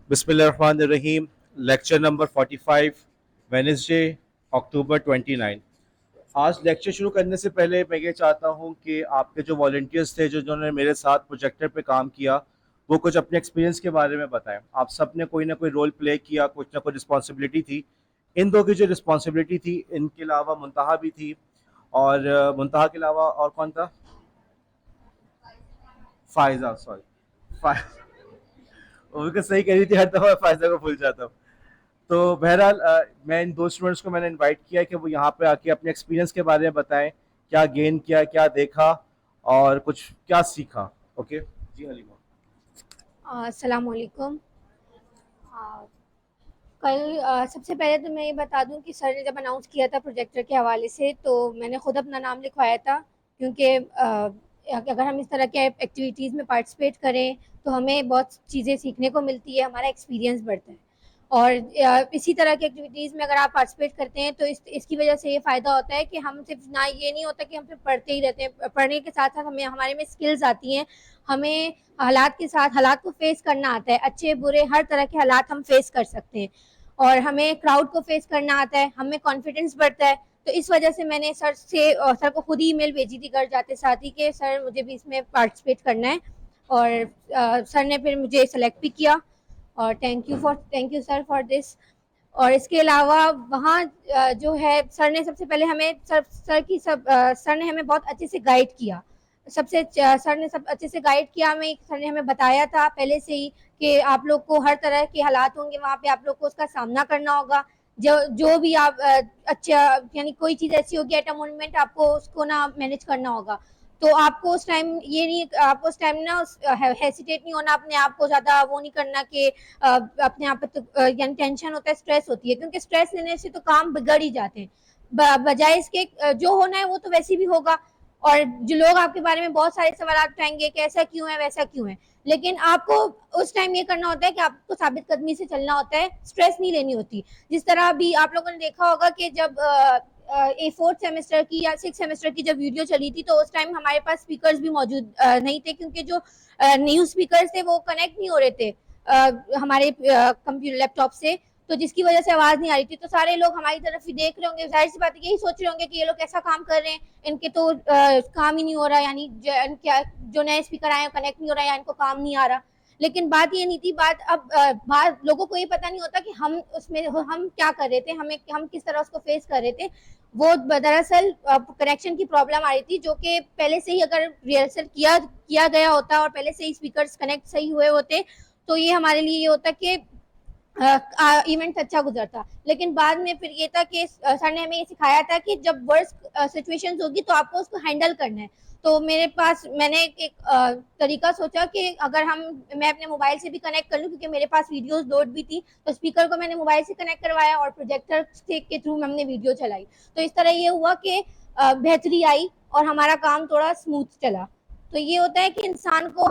बिस्मिल्लाहिर्रहमानिर्रहीम। Lecture number 45, Wednesday, अक्टूबर 29। आज lecture शुरू करने से पहले मैं ये चाहता हूँ कि आपके जो वॉल्टियर्स थे, जो जिन्होंने मेरे साथ प्रोजेक्टर पे काम किया, वो कुछ अपने एक्सपीरियंस के बारे में बताएं। आप सब ने कोई ना कोई रोल प्ले किया, कुछ ना कुछ रिस्पॉन्सिबिलिटी थी। इन दो की जो रिस्पॉन्सिबिलिटी थी, इनके अलावा मुंतहा भी थी। और मुंतहा के अलावा और कौन था? फायजा, सॉरी। वो भी सही कह रही थी, हर दफा फायजा को भूल जाता हूँ। तो बहरहाल मैं इन दो स्टूडेंट्स को मैंने इनवाइट किया कि वो यहाँ पे आके अपने एक्सपीरियंस के बारे में बताएं, क्या गेन किया, क्या देखा और कुछ क्या सीखा। ओके जी हलीमा। अस्सलाम वालेकुम। कल सबसे पहले तो मैं ये बता दूं कि सर ने जब अनाउंस किया था प्रोजेक्टर के हवाले से, तो मैंने खुद अपना नाम लिखवाया था, क्योंकि अगर हम इस तरह के एक्टिविटीज़ में पार्टिसिपेट करें तो हमें बहुत चीज़ें सीखने को मिलती है, हमारा एक्सपीरियंस बढ़ता है। और इसी तरह की एक्टिविटीज़ में अगर आप पार्टिसिपेट करते हैं तो इसकी वजह से ये फ़ायदा होता है कि हम सिर्फ ना, ये नहीं होता कि हम सिर्फ पढ़ते ही रहते हैं, पढ़ने के साथ साथ हमें हमारे में स्किल्स आती हैं। हमें हालात के साथ हालात को फेस करना आता है, अच्छे बुरे हर तरह के हालात हम फेस कर सकते हैं। और हमें क्राउड को फेस करना आता है, हमें कॉन्फिडेंस बढ़ता है। तो इस वजह से मैंने सर को खुद ही ईमेल भेजी थी घर जाते साथ ही कि सर मुझे भी इसमें पार्टिसिपेट करना है। और सर ने फिर मुझे सेलेक्ट भी किया। और thank you sir for this. और इसके अलावा वहाँ जो है, सर ने हमें बहुत अच्छे से गाइड किया। सर ने सब अच्छे से गाइड किया हमें। सर ने हमें बताया था पहले से ही कि आप लोग को हर तरह के हालात होंगे वहाँ पे, आप लोग को उसका सामना करना होगा। जो जो भी आप अच्छा, यानी कोई चीज़ ऐसी होगी एट अ मोमेंट, आपको उसको ना मैनेज करना होगा। तो आपको उस टाइम ये नहीं, आपको उस टाइम ना हेसिटेट नहीं होना, अपने आप को ज़्यादा वो नहीं करना कि अपने आप पे तो यानी टेंशन होता है, स्ट्रेस होती है, क्योंकि स्ट्रेस लेने से तो काम बिगड़ ही जाते हैं। बजाय इसके जो होना है वो तो वैसे भी होगा। और जो लोग आपके बारे में बहुत सारे सवाल उठाएंगे कि ऐसा क्यों है, वैसा क्यों है, लेकिन आपको उस टाइम ये करना होता है कि आपको साबित कदमी से चलना होता है, स्ट्रेस नहीं लेनी होती। जिस तरह अभी आप लोगों ने देखा होगा कि जब फोर्थ सेमेस्टर की या सिक्स सेमेस्टर की जब वीडियो चली थी, तो उस टाइम हमारे पास स्पीकर्स भी मौजूद नहीं थे, क्योंकि जो न्यू स्पीकर्स थे वो कनेक्ट नहीं हो रहे थे हमारे कंप्यूटर लैपटॉप से। तो जिसकी वजह से आवाज़ नहीं आ रही थी। तो सारे लोग हमारी तरफ ही देख रहे होंगे, जाहिर सी बात है यही सोच रहे होंगे कि ये लोग कैसा काम कर रहे हैं, इनके तो काम ही नहीं हो रहा, यानी जो नए स्पीकर आए हैं कनेक्ट नहीं हो रहा है, या इनको काम नहीं आ रहा। लेकिन बात ये नहीं थी। बात लोगों को ये पता नहीं होता कि हम क्या कर रहे थे, हम किस तरह उसको फेस कर रहे थे। वो दरअसल कनेक्शन की प्रॉब्लम आ रही थी, जो कि पहले से ही अगर रिहर्सल किया गया होता और पहले से ही स्पीकर्स कनेक्ट सही हुए होते, तो ये हमारे लिए ये होता कि इवेंट अच्छा गुजरता। लेकिन बाद में फिर ये था कि सर ने हमें ये सिखाया था कि जब वर्स्ट सिचुएशंस होगी तो आपको उसको हैंडल करना है। तो मैंने एक तरीका सोचा कि अगर मैं अपने मोबाइल से भी कनेक्ट कर लूँ, क्योंकि मेरे पास वीडियोस लोड भी थी, तो स्पीकर को मैंने मोबाइल से कनेक्ट करवाया और प्रोजेक्टर के थ्रू हमने वीडियो चलाई। तो इस तरह ये हुआ कि बेहतरी आई और हमारा काम थोड़ा स्मूथ चला। तो ये होता है कि इंसान को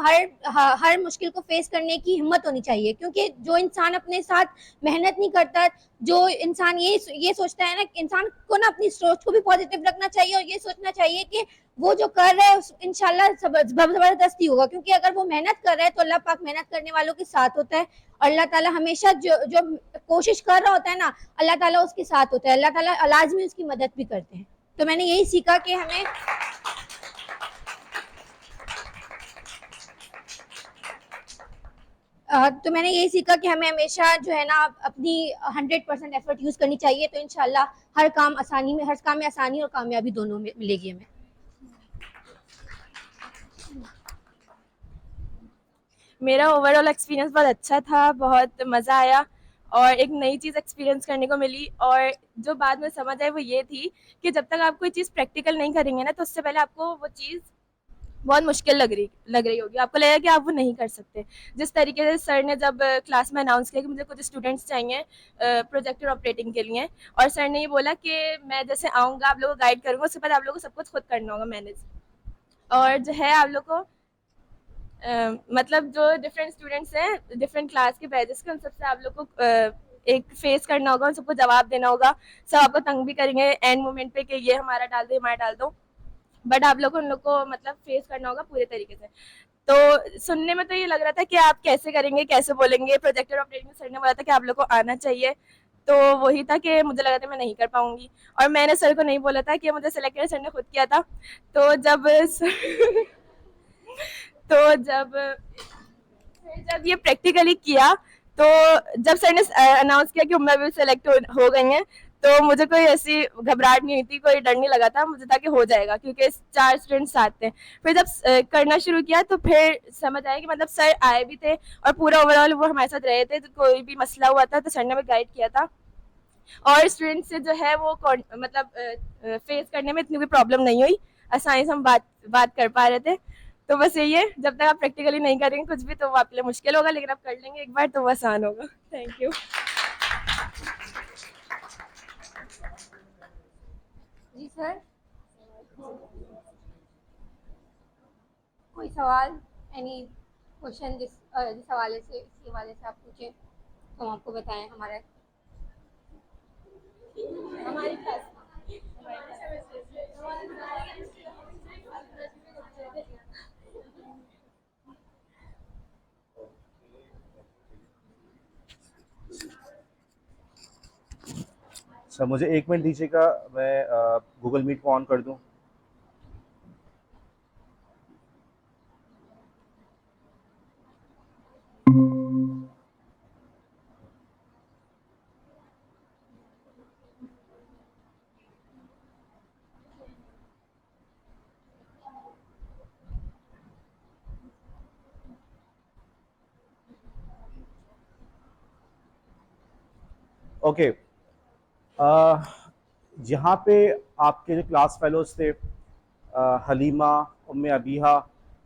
हर मुश्किल को फेस करने की हिम्मत होनी चाहिए, क्योंकि जो इंसान अपने साथ मेहनत नहीं करता, जो इंसान ये सोचता है ना, इंसान को ना अपनी सोच को भी पॉजिटिव रखना चाहिए और ये सोचना चाहिए कि वो जो कर रहा है इंशाल्लाह जबरदस्ती होगा, क्योंकि अगर वो मेहनत कर रहा है तो अल्लाह पाक मेहनत करने वालों के साथ होता है। और अल्लाह ताला हमेशा जो जो कोशिश कर रहा होता है ना, अल्लाह ताला उसके साथ होता है, अल्लाह ताला लाजमी उसकी मदद भी करते हैं। तो मैंने यही सीखा कि हमें तो मैंने यही सीखा कि हमें हमेशा जो है ना अपनी 100% एफर्ट यूज करनी चाहिए, तो इंशाल्लाह हर काम में आसानी और कामयाबी दोनों में मिलेगी हमें। मेरा ओवरऑल एक्सपीरियंस बहुत अच्छा था, बहुत मज़ा आया और एक नई चीज़ एक्सपीरियंस करने को मिली। और जो बाद में समझ आई वो ये थी कि जब तक आप कोई चीज़ प्रैक्टिकल नहीं करेंगे ना, तो उससे पहले आपको वो चीज़ बहुत मुश्किल लग रही होगी, आपको लगेगा कि आप वो नहीं कर सकते। जिस तरीके से सर ने जब क्लास में अनाउंस किया कि मुझे कुछ स्टूडेंट्स चाहिए प्रोजेक्टर ऑपरेटिंग के लिए, और सर ने ये बोला कि मैं जैसे आऊँगा आप लोगों को गाइड करूँगा, उसके बाद आप लोगों को सब कुछ खुद करना होगा मैनेज। और जो है आप लोग को मतलब जो डिफरेंट स्टूडेंट्स हैं डिफरेंट क्लास के बैचेस के, उन सबसे आप लोग को एक फेस करना होगा, उन सबको जवाब देना होगा। सब आपको तंग भी करेंगे एंड मोमेंट पे कि ये हमारा डाल दो, हमारा डाल दो, बट आप लोग को उन लोग को मतलब फेस करना होगा पूरे तरीके से। तो सुनने में तो ये लग रहा था कि आप कैसे करेंगे, कैसे बोलेंगे। प्रोजेक्टर ऑपरेटिंग सर ने बोला था कि आप लोग को आना चाहिए, तो वही था कि मुझे लगा था मैं नहीं कर पाऊंगी। और मैंने सर को नहीं बोला था कि मुझे सेलेक्ट सर ने खुद किया था। तो तो जब ये प्रैक्टिकली किया, तो जब सर ने अनाउंस किया कि मैं भी सिलेक्ट हो गई हैं, तो मुझे कोई ऐसी घबराहट नहीं हुई थी, कोई डर नहीं लगा था। मुझे था कि हो जाएगा, क्योंकि 4 स्टूडेंट्स साथ थे। फिर जब करना शुरू किया तो फिर समझ आया कि मतलब सर आए भी थे और पूरा ओवरऑल वो हमारे साथ रहे थे, तो कोई भी मसला हुआ था तो सर ने हमें गाइड किया था। और स्टूडेंट से जो है वो मतलब फेस करने में इतनी कोई प्रॉब्लम नहीं हुई, आसानी से हम बात कर पा रहे थे। तो बस यही है, जब तक आप प्रैक्टिकली नहीं करेंगे कुछ भी तो वो आपके लिए मुश्किल होगा, लेकिन आप कर लेंगे एक बार तो वो आसान होगा। Thank you. जी सर, कोई सवाल, एनी क्वेश्चन जिस हवाले से, इसी हवाले से आप पूछे तो हम आपको बताएं। हमारी क्लास सर मुझे 1 मिनट दीजिएगा, मैं गूगल मीट को ऑन कर दूं। ओके, यहाँ पे आपके जो क्लास फेलोज थे, हलीमा, उम्मे अबीहा,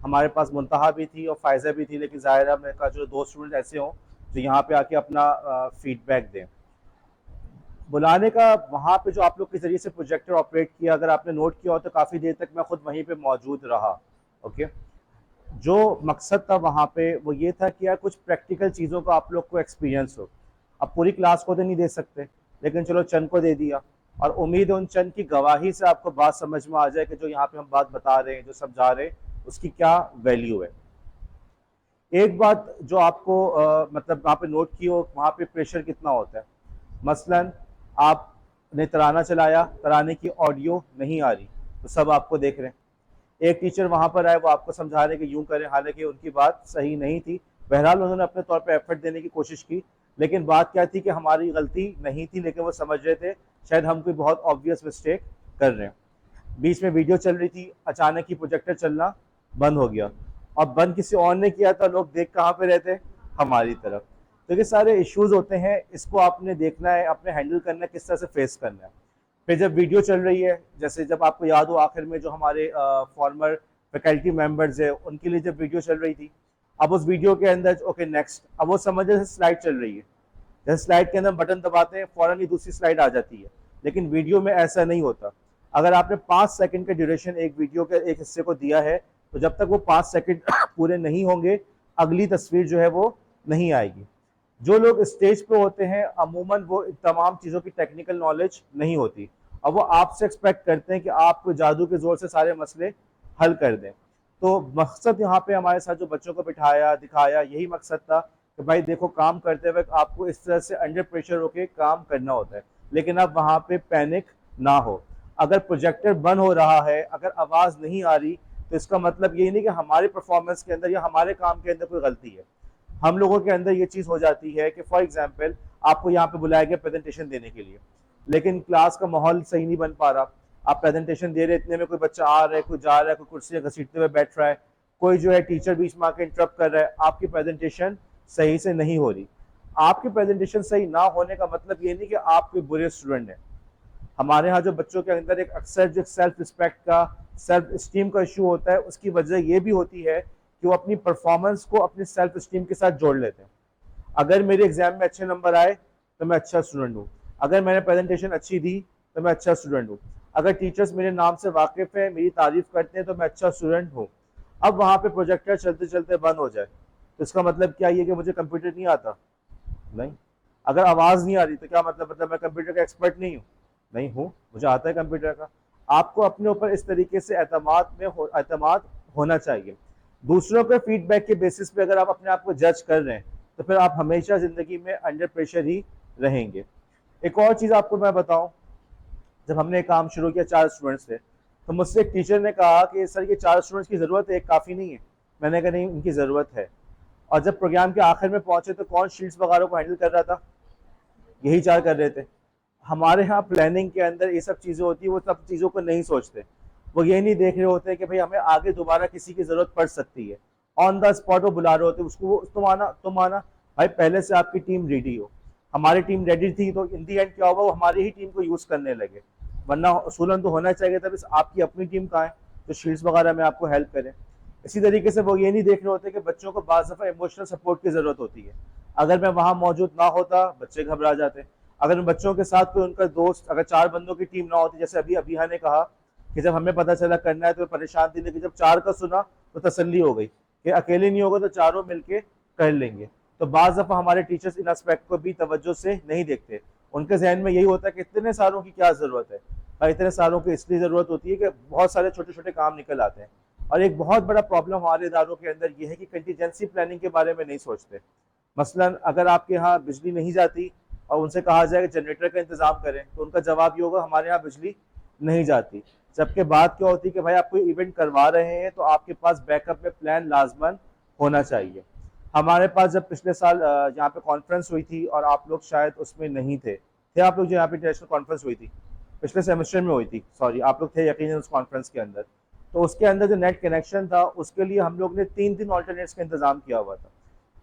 हमारे पास मुंतहा भी थी और फ़ायज़ा भी थी, लेकिन ज़ाहिरा मेरे का जो 2 स्टूडेंट ऐसे हों जो यहाँ पे आके अपना फीडबैक दें। बुलाने का वहाँ पे जो आप लोग के ज़रिए से प्रोजेक्टर ऑपरेट किया, अगर आपने नोट किया हो तो काफ़ी देर तक मैं खुद वहीं पे मौजूद रहा। ओके, जो मकसद था वहाँ पे वो ये था कि यार कुछ प्रैक्टिकल चीज़ों का आप लोग को एक्सपीरियंस हो। अब पूरी क्लास को तो नहीं दे सकते, लेकिन चलो चंद को दे दिया, और उम्मीद है उन चंद की गवाही से आपको बात समझ में आ जाए कि जो यहाँ पे हम बात बता रहे हैं, जो समझा रहे हैं, उसकी क्या वैल्यू है। एक बात जो आपको मतलब वहाँ पे नोट की हो, वहाँ पे प्रेशर कितना होता है। मसलन आपने तराना चलाया, तराने की ऑडियो नहीं आ रही, तो सब आपको देख रहे हैं। एक टीचर वहाँ पर आए, वो आपको समझा रहे कि यूं करें, हालांकि उनकी बात सही नहीं थी। बहरहाल उन्होंने अपने तौर पे एफर्ट देने की कोशिश की, लेकिन बात क्या थी कि हमारी गलती नहीं थी, लेकिन वो समझ रहे थे शायद हम कोई बहुत ऑब्वियस मिस्टेक कर रहे हैं। बीच में वीडियो चल रही थी, अचानक ही प्रोजेक्टर चलना बंद हो गया, और बंद किसी और ने किया था, लोग देख कहाँ पे रहते, हमारी तरफ। तो ये सारे इश्यूज होते हैं, इसको आपने देखना है, आपने हैंडल करना है, किस तरह से फेस करना है। फिर जब वीडियो चल रही है, जैसे जब आपको याद हो आखिर में जो हमारे फॉर्मर फैकल्टी मेंबर्स है, उनके लिए जब वीडियो चल रही थी, अब उस वीडियो के अंदर ओके नेक्स्ट, अब वो समझ जैसे स्लाइड चल रही है, जैसे स्लाइड के अंदर बटन दबाते हैं फौरन ही दूसरी स्लाइड आ जाती है, लेकिन वीडियो में ऐसा नहीं होता। अगर आपने 5 सेकंड का ड्यूरेशन एक वीडियो के एक हिस्से को दिया है, तो जब तक वो 5 सेकंड पूरे नहीं होंगे, अगली तस्वीर जो है वो नहीं आएगी। जो लोग स्टेज पे होते हैं, अमूमन वो तमाम चीज़ों की टेक्निकल नॉलेज नहीं होती, और वो आपसे एक्सपेक्ट करते हैं कि आप कोई जादू के जोर से सारे मसले हल कर दें। तो मकसद यहाँ पे हमारे साथ जो बच्चों को बिठाया दिखाया, यही मकसद था कि भाई देखो, काम करते वक्त आपको इस तरह से अंडर प्रेशर होके काम करना होता है, लेकिन अब वहाँ पे पैनिक ना हो। अगर प्रोजेक्टर बंद हो रहा है, अगर आवाज़ नहीं आ रही, तो इसका मतलब ये नहीं कि हमारे परफॉर्मेंस के अंदर या हमारे काम के अंदर कोई गलती है। हम लोगों के अंदर ये चीज़ हो जाती है कि फॉर एग्जाम्पल आपको यहाँ पे बुलाया गया प्रेजेंटेशन देने के लिए, लेकिन क्लास का माहौल सही नहीं बन पा रहा। आप प्रेजेंटेशन दे रहे, इतने में कोई बच्चा आ रहा है, कोई जा रहा है, कोई कुर्सियाँ घसीटते हुए बैठ रहा है, कोई जो है टीचर बीच में आके इंटरप्ट कर रहा है, आपकी प्रेजेंटेशन सही से नहीं हो रही। आपकी प्रेजेंटेशन सही ना होने का मतलब ये नहीं कि आप कोई बुरे स्टूडेंट हैं। हमारे यहाँ जो बच्चों के अंदर एक अक्सर जो सेल्फ रिस्पेक्ट का, सेल्फ स्टीम का इशू होता है, उसकी वजह ये भी होती है कि वो अपनी परफॉर्मेंस को अपनी सेल्फ स्टीम के साथ जोड़ लेते हैं। अगर मेरे एग्जाम में अच्छे नंबर आए तो मैं अच्छा स्टूडेंट हूँ, अगर मैंने प्रेजेंटेशन अच्छी दी तो मैं अच्छा स्टूडेंट हूँ, अगर टीचर्स मेरे नाम से वाकिफ है, मेरी तारीफ करते हैं, तो मैं अच्छा स्टूडेंट हूँ। अब वहाँ पे प्रोजेक्टर चलते चलते बंद हो जाए, तो इसका मतलब क्या ये कि मुझे कंप्यूटर नहीं आता? नहीं। अगर आवाज़ नहीं आ रही तो क्या मतलब मैं कंप्यूटर का एक्सपर्ट नहीं हूँ? नहीं हूँ, मुझे आता है कंप्यूटर का। आपको अपने ऊपर इस तरीके से एतमाद होना चाहिए। दूसरों के फीडबैक के बेसिस पे अगर आप अपने आप को जज कर रहे हैं तो फिर आप हमेशा ज़िंदगी में अंडर प्रेशर ही रहेंगे। एक और चीज़ आपको मैं बताऊं, जब हमने काम शुरू किया 4 स्टूडेंट्स थे, तो मुझसे एक टीचर ने कहा कि सर ये 4 स्टूडेंट्स की ज़रूरत है, एक काफ़ी नहीं है। मैंने कहा नहीं, इनकी ज़रूरत है। और जब प्रोग्राम के आखिर में पहुंचे तो कौन शीट्स वगैरह को हैंडल कर रहा था? यही 4 कर रहे थे। हमारे यहाँ प्लानिंग के अंदर ये सब चीज़ें होती है, वो सब चीज़ों को नहीं सोचते। वो ये नहीं देख रहे होते कि भाई हमें आगे दोबारा किसी की ज़रूरत पड़ सकती है। ऑन द स्पॉट वो बुला रहे होते, उसको तुम आना। भाई पहले से आपकी टीम रेडी हो। हमारी टीम रेडी थी तो इन दी एंड क्या हुआ, वो हमारी ही टीम को यूज़ करने लगे। वरना उसूलन तो होना चाहिए था, बस आपकी अपनी टीम कहाँ है जो शीट्स वगैरह में आपको हेल्प करें। इसी तरीके से वो ये नहीं देख रहे होते कि बच्चों को बाज़ दफ़ा इमोशनल सपोर्ट की ज़रूरत होती है। अगर मैं वहाँ मौजूद ना होता, बच्चे घबरा जाते। अगर बच्चों के साथ कोई उनका दोस्त, अगर 4 बंदों की टीम ना होती, जैसे अभी अभिया ने कहा कि जब हमें पता चला करना है तो परेशान थी, लेकिन जब 4 का सुना तो तसल्ली हो गई कि अकेले नहीं होगा तो चारों मिलके कर लेंगे। तो बाज़ दफ़ा हमारे टीचर्स इन एस्पेक्ट को भी तवज्जो से नहीं देखते। उनके जहन में यही होता है कि इतने सारों की क्या ज़रूरत है। और इतने सारों की इसलिए ज़रूरत होती है कि बहुत सारे छोटे छोटे काम निकल आते हैं। और एक बहुत बड़ा प्रॉब्लम हमारे इदारों के अंदर ये है कि कंटीजेंसी प्लानिंग के बारे में नहीं सोचते। मसलन अगर आपके यहाँ बिजली नहीं जाती और उनसे कहा जाए कि जनरेटर का इंतज़ाम करें, तो उनका जवाब ये होगा हमारे यहाँ बिजली नहीं जाती। जबकि बात क्या होती है कि भाई आप कोई इवेंट करवा रहे हैं तो आपके पास बैकअप में प्लान लाजमन होना चाहिए। हमारे पास जब पिछले साल यहाँ पे कॉन्फ्रेंस हुई थी और आप लोग शायद उसमें नहीं थे आप लोग जो यहाँ पे इंटरनेशनल कॉन्फ्रेंस हुई थी पिछले सेमेस्टर में हुई थी, सॉरी आप लोग थे यकीनन उस कॉन्फ्रेंस के अंदर। तो उसके अंदर जो नेट कनेक्शन था उसके लिए हम लोग ने 3 ऑल्टरनेट्स का इंतजाम किया हुआ था।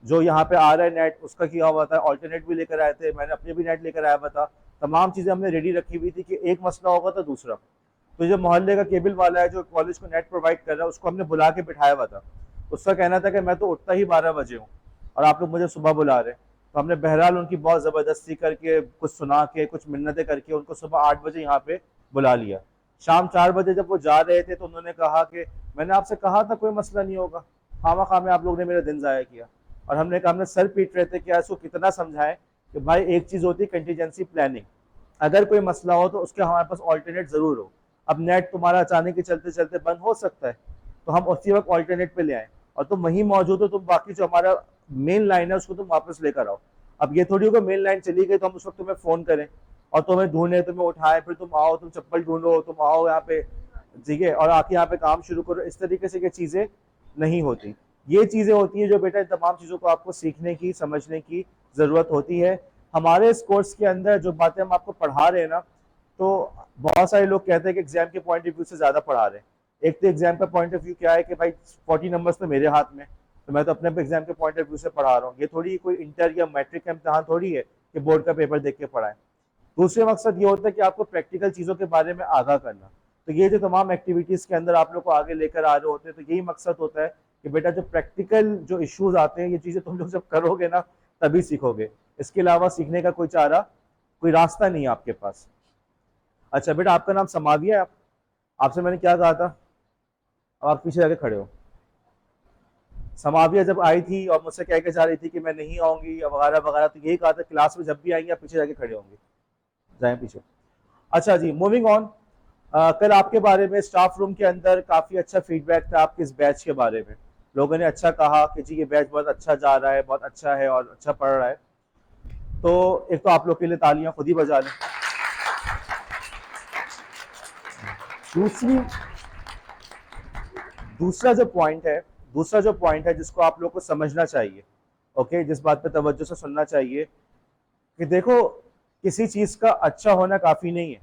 जो यहाँ पे आ रहा है नेट उसका किया हुआ था, ऑल्टरनेट भी लेकर आए थे, मैंने अपने भी नेट लेकर आया हुआ था। तमाम चीज़ें हमने रेडी रखी हुई थी कि एक मसला होगा तो दूसरा। तो जो मोहल्ले का केबल वाला है जो कॉलेज को नेट प्रोवाइड कर रहा है उसको हमने बुला के बिठाया हुआ था। उसका कहना था कि मैं तो उठता ही 12 बजे हूँ और आप लोग मुझे सुबह बुला रहे हैं। तो हमने बहरहाल उनकी बहुत ज़बरदस्ती करके, कुछ सुना के, कुछ मिन्नतें करके उनको सुबह 8 बजे यहाँ पे बुला लिया। शाम 4 बजे जब वो जा रहे थे तो उन्होंने कहा कि मैंने आपसे कहा था कोई मसला नहीं होगा, खामा में आप लोग ने मेरा दिन ज़ाया किया। और हमने कहा, हमने सर पीट रहे थे कि इसको कितना समझाएं कि भाई एक चीज़ होती है कंटीजेंसी प्लानिंग, अगर कोई मसला हो तो उसके हमारे पास ऑल्टरनेट ज़रूर हो। अब नेट तुम्हारा अचानक ही चलते चलते बंद हो सकता है तो हम उसी वक्त ऑल्टरनेट पे ले आए और तुम वहीं मौजूद हो, तुम बाकी जो हमारा मेन लाइन है उसको तुम वापस लेकर आओ। अब ये थोड़ी होगा मेन लाइन चली गई तो हम उस वक्त तुम्हें फ़ोन करें और तुम्हें ढूंढे, तुम्हें उठाएं, फिर तुम आओ, तुम चप्पल ढूंढो, तुम आओ यहाँ पे, ठीक है, और आके यहाँ पे काम शुरू करो। इस तरीके से ये चीज़ें नहीं होती। ये चीज़ें होती हैं जो बेटा इन तमाम चीज़ों को आपको सीखने की, समझने की ज़रूरत होती है। हमारे इस कोर्स के अंदर जो बातें हम आपको पढ़ा रहे हैं ना, तो बहुत सारे लोग कहते हैं कि एग्जाम के पॉइंट ऑफ व्यू से ज़्यादा पढ़ा रहे हैं। एक तो एग्जाम का पॉइंट ऑफ व्यू क्या है कि भाई 40 नंबर्स तो मेरे हाथ में, तो मैं तो अपने एग्जाम के पॉइंट ऑफ व्यू से पढ़ा रहा हूँ। ये थोड़ी कोई इंटर या मैट्रिक का इम्तहान थोड़ी है कि बोर्ड का पेपर देख के पढ़ाएं। दूसरे मकसद ये होता है कि आपको प्रैक्टिकल चीज़ों के बारे में आगाह करना। तो ये जो तमाम एक्टिविटीज़ के अंदर आप लोग को आगे लेकर आ रहे होते हैं, तो यही मकसद होता है कि बेटा जो प्रैक्टिकल जो इश्यूज आते हैं, ये चीज़ें तुम लोग जब करोगे ना तभी सीखोगे। इसके अलावा सीखने का कोई चारा, कोई रास्ता नहीं है आपके पास। अच्छा बेटा, आपका नाम समाविया है? आपसे मैंने क्या कहा था? अब आप पीछे जाके खड़े हो। समाविया जब आई थी और मुझसे कह के जा रही थी कि मैं नहीं आऊँगी वगैरह वगैरह, तो यही कहा था क्लास में जब भी आएंगे आप पीछे जाके खड़े होंगे, जाएं पीछे। अच्छा जी, मूविंग ऑन। कल आपके बारे में स्टाफ रूम के अंदर काफ़ी अच्छा फीडबैक था आपके इस बैच के बारे में। लोगों ने अच्छा कहा कि जी ये बैच बहुत अच्छा जा रहा है, बहुत अच्छा है और अच्छा पढ़ रहा है। तो एक तो आप लोग के लिए तालियां खुद ही बजा लें। दूसरा जो पॉइंट है जिसको आप लोग को समझना चाहिए, ओके, जिस बात पे तवज्जो से सुनना चाहिए कि देखो किसी चीज़ का अच्छा होना काफ़ी नहीं है,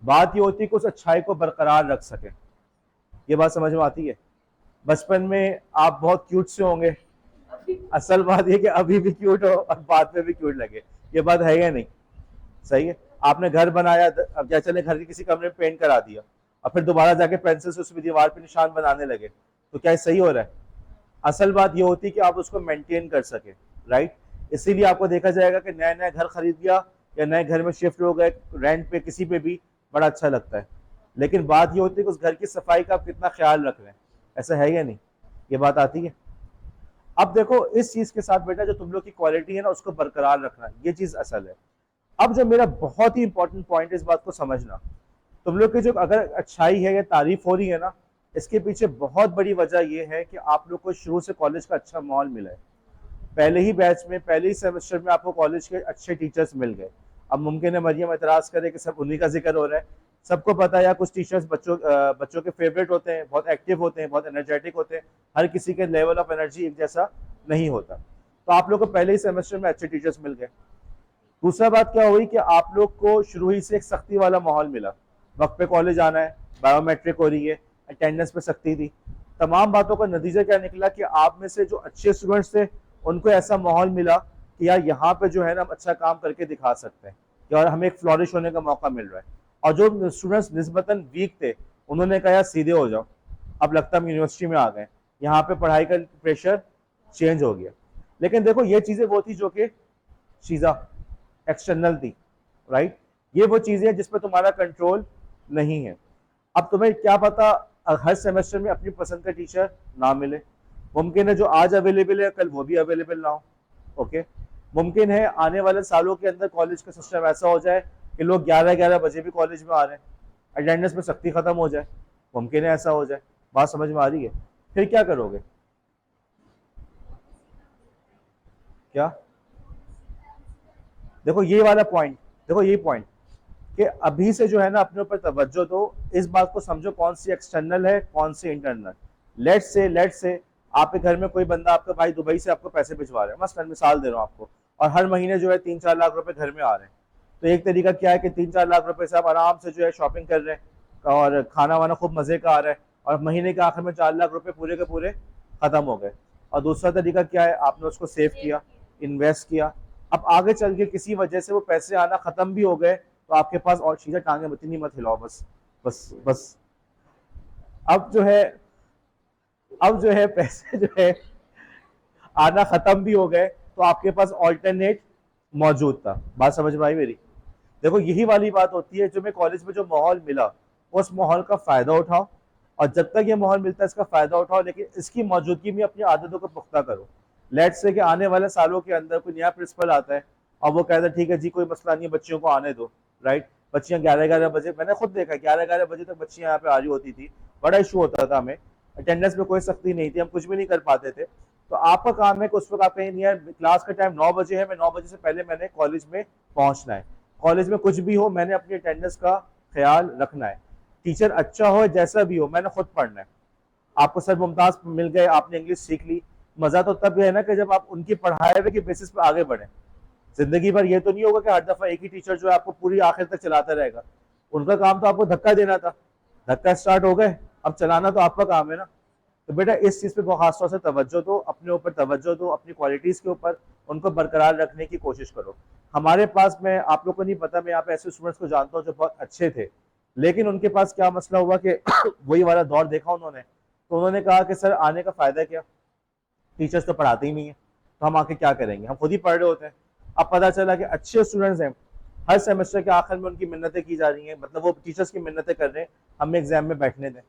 बात ये होती है कि उस अच्छाई को बरकरार रख सकें। ये बात समझ में आती है? बचपन में आप बहुत क्यूट से होंगे, असल बात ये कि अभी भी क्यूट हो और बाद में भी क्यूट लगे, ये बात है या नहीं? सही है। आपने घर बनाया, अब क्या चले घर के किसी कमरे में पेंट करा दिया और फिर दोबारा जाके पेंसिल से उसमें दीवार पे निशान बनाने लगे, तो क्या सही हो रहा है? असल बात ये होती है कि आप उसको मेंटेन कर सके, राइट? इसीलिए आपको देखा जाएगा कि नया नया घर खरीद लिया या नए घर में शिफ्ट हो गए रेंट पे, किसी पे भी बड़ा अच्छा लगता है, लेकिन बात ये होती है कि उस घर की सफाई का आप कितना ख्याल रख रहे हैं, ऐसा है या नहीं? ये बात आती है। अब देखो इस चीज के साथ बेटा जो तुम लोग की क्वालिटी है ना उसको बरकरार रखना, ये चीज असल है। अब जो मेरा बहुत ही इंपॉर्टेंट पॉइंट है, इस बात को समझना, तुम लोग की जो अगर अच्छाई है या तारीफ हो रही है ना, इसके पीछे बहुत बड़ी वजह यह है कि आप लोग को शुरू से कॉलेज का अच्छा माहौल मिला है। पहले ही बैच में, पहले ही सेमेस्टर में आपको कॉलेज के अच्छे टीचर्स मिल गए। अब मुमकिन है मरियम एतराज़ करे कि सब उन्हीं का जिक्र हो रहा है। सबको पता है यार, कुछ टीचर्स बच्चों के फेवरेट होते हैं, बहुत एक्टिव होते हैं, बहुत एनर्जेटिक होते हैं। हर किसी के लेवल ऑफ एनर्जी एक जैसा नहीं होता। तो आप लोग को पहले ही सेमेस्टर में अच्छे टीचर्स मिल गए। दूसरा बात क्या हुई कि आप लोग को शुरू ही से एक सख्ती वाला माहौल मिला। वक्त पे कॉलेज आना है, बायोमेट्रिक हो रही है, अटेंडेंस पे सख्ती थी। तमाम बातों का नतीजा क्या निकला कि आप में से जो अच्छे स्टूडेंट्स थे उनको ऐसा माहौल मिला कि यार यहाँ पे जो है ना हम अच्छा काम करके दिखा सकते हैं, कि और हमें एक फ्लॉरिश होने का मौका मिल रहा है। और जो स्टूडेंट्स निस्बतन वीक थे उन्होंने कहा यार सीधे हो जाओ, अब लगता हम यूनिवर्सिटी में आ गए, यहाँ पे पढ़ाई का प्रेशर चेंज हो गया। लेकिन देखो ये चीज़ें वो थी जो कि चीज़ा एक्सटर्नल थी, राइट। ये वो चीज़ें हैं जिस पर तुम्हारा कंट्रोल नहीं है। अब तुम्हें क्या पता हर सेमेस्टर में अपनी पसंद का टीचर ना मिले। मुमकिन है जो आज अवेलेबल है कल वो भी अवेलेबल ना हो। ओके, मुमकिन है आने वाले सालों के अंदर कॉलेज का सिस्टम ऐसा हो जाए कि लोग 11-11 बजे भी कॉलेज में आ रहे हैं, अटेंडेंस में सख्ती खत्म हो जाए। मुमकिन है ऐसा हो जाए। बात समझ में आ रही है? फिर क्या करोगे? क्या देखो ये वाला पॉइंट, देखो ये पॉइंट कि अभी से जो है ना अपने ऊपर तवज्जो दो। इस बात को समझो कौन सी एक्सटर्नल है कौन सी इंटरनल। लेट्स से आपके घर में कोई बंदा, आपका भाई दुबई से आपको पैसे भिजवा रहा है, मसलन मिसाल दे रहा हूँ आपको, और हर महीने जो है 3-4 लाख रुपए घर में आ रहे हैं। तो एक तरीका क्या है कि 3-4 लाख रुपए से आप आराम से जो है शॉपिंग कर रहे हैं और खाना वाना खूब मजे का आ रहा है, और महीने के आखिर में 4 लाख रुपए पूरे के पूरे खत्म हो गए। और दूसरा तरीका क्या है, आपने उसको सेव किया, इन्वेस्ट किया। अब आगे चल के किसी वजह से वो पैसे आना खत्म भी हो गए तो आपके पास और चीजें, टांगे इतनी मत हिलाओ, बस बस बस। अब जो है पैसे जो है आना खत्म भी हो गए तो आपके पास ऑल्टरनेट मौजूद था। बात समझ में आई मेरी? देखो यही वाली बात होती है, जो मैं कॉलेज में जो माहौल मिला उस माहौल का फायदा उठाओ, और जब तक ये माहौल मिलता है इसका फायदा उठाओ, लेकिन इसकी मौजूदगी में अपनी आदतों को पुख्ता करो। लेट्स से कि आने वाले सालों के अंदर कोई नया प्रिंसिपल आता है और वो कहता है ठीक है जी कोई मसला नहीं है, बच्चियों को आने दो, राइट। बच्चियां 11-11 बजे, मैंने खुद देखा 11-11 बजे तक बच्चियां यहाँ पे आ रही होती थी, बड़ा इशू होता था हमें। अटेंडेंस में कोई सख्ती नहीं थी, हम कुछ भी नहीं कर पाते थे। तो आपका काम है कि उस वक्त आप कहीं नहीं, यार क्लास का टाइम 9 बजे है, मैं 9 बजे से पहले मैंने कॉलेज में पहुंचना है। कॉलेज में कुछ भी हो मैंने अपनी अटेंडेंस का ख्याल रखना है। टीचर अच्छा हो जैसा भी हो, मैंने खुद पढ़ना है। आपको सर मुमताज मिल गए, आपने इंग्लिश सीख ली, मजा तो तब है ना कि जब आप उनकी पढ़ाए हुए के बेसिस पे आगे बढ़े। जिंदगी भर ये तो नहीं होगा कि हर दफा एक ही टीचर जो है आपको पूरी आखिर तक चलाता रहेगा। उनका काम तो आपको धक्का देना था, धक्का स्टार्ट हो गए, अब चलाना तो आपका काम है ना। तो बेटा इस चीज पे बहुत खासतौर से तवज्जो दो, अपने ऊपर तवज्जो दो, अपनी क्वालिटीज के ऊपर उनको बरकरार रखने की कोशिश करो। हमारे पास, मैं आप लोग को नहीं पता, मैं यहाँ पे ऐसे स्टूडेंट्स को जानता हूँ जो बहुत अच्छे थे, लेकिन उनके पास क्या मसला हुआ कि वही वाला दौर देखा उन्होंने, तो उन्होंने कहा कि सर आने का फायदा क्या, टीचर्स तो पढ़ाते ही नहीं है, तो हम आके क्या करेंगे, हम खुद ही पढ़ रहे होते हैं। अब पता चला कि अच्छे स्टूडेंट्स हैं, हर सेमेस्टर के आखिर में उनकी मिन्नतें की जा रही हैं, मतलब वो टीचर्स की मिन्नतें कर रहे हैं हमें एग्जाम में बैठने दें।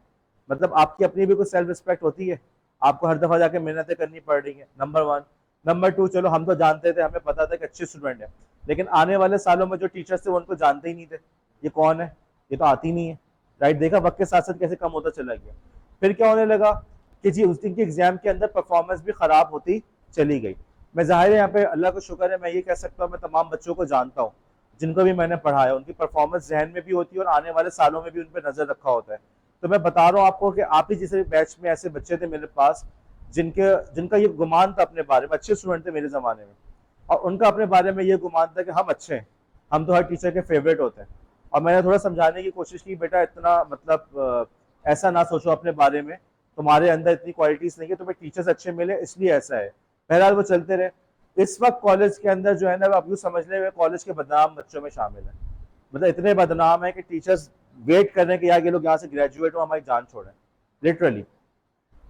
मतलब आपकी अपनी भी कुछ सेल्फ रिस्पेक्ट होती है, आपको हर दफा जाके मिन्नतें करनी पड़ रही है, नंबर 1। नंबर 2, चलो हम तो जानते थे, हमें पता था कि अच्छे स्टूडेंट है, लेकिन आने वाले सालों में जो टीचर्स थे वो उनको जानते ही नहीं थे, ये कौन है, ये तो आती नहीं है, राइट। देखा वक्त के साथ साथ कैसे कम होता चला गया। फिर क्या होने लगा कि जी उस दिन के एग्जाम के अंदर परफॉर्मेंस भी खराब होती चली गई। मैं जाहिर है यहाँ पे अल्लाह का शुक्र है, मैं ये कह सकता हूँ मैं तमाम बच्चों को जानता हूँ जिनको भी मैंने पढ़ाया, उनकी परफॉर्मेंस जहन में भी होती है और आने वाले सालों में भी उन पर नजर रखा होता है। तो मैं बता रहा हूँ आपको कि आप ही जैसे बैच में ऐसे बच्चे थे मेरे पास जिनका ये गुमान था अपने बारे में, अच्छे स्टूडेंट थे मेरे जमाने में, और उनका अपने बारे में ये गुमान था कि हम अच्छे हैं, हम तो हर टीचर के फेवरेट होते हैं। और मैंने थोड़ा समझाने की कोशिश की, बेटा इतना मतलब ऐसा ना सोचो अपने बारे में, तुम्हारे अंदर इतनी क्वालिटीज नहीं है, तुम्हें टीचर्स अच्छे मिले इसलिए ऐसा है। बहरहाल वो चलते रहे। इस वक्त कॉलेज के अंदर जो है ना, आप यूँ समझ ले कॉलेज के बदनाम बच्चों में शामिल है। मतलब इतने बदनाम है कि टीचर्स वेट कर रहे हैं कि यार ये लोग यहाँ से ग्रेजुएट हो, हमारी जान छोड़ें। लिटरली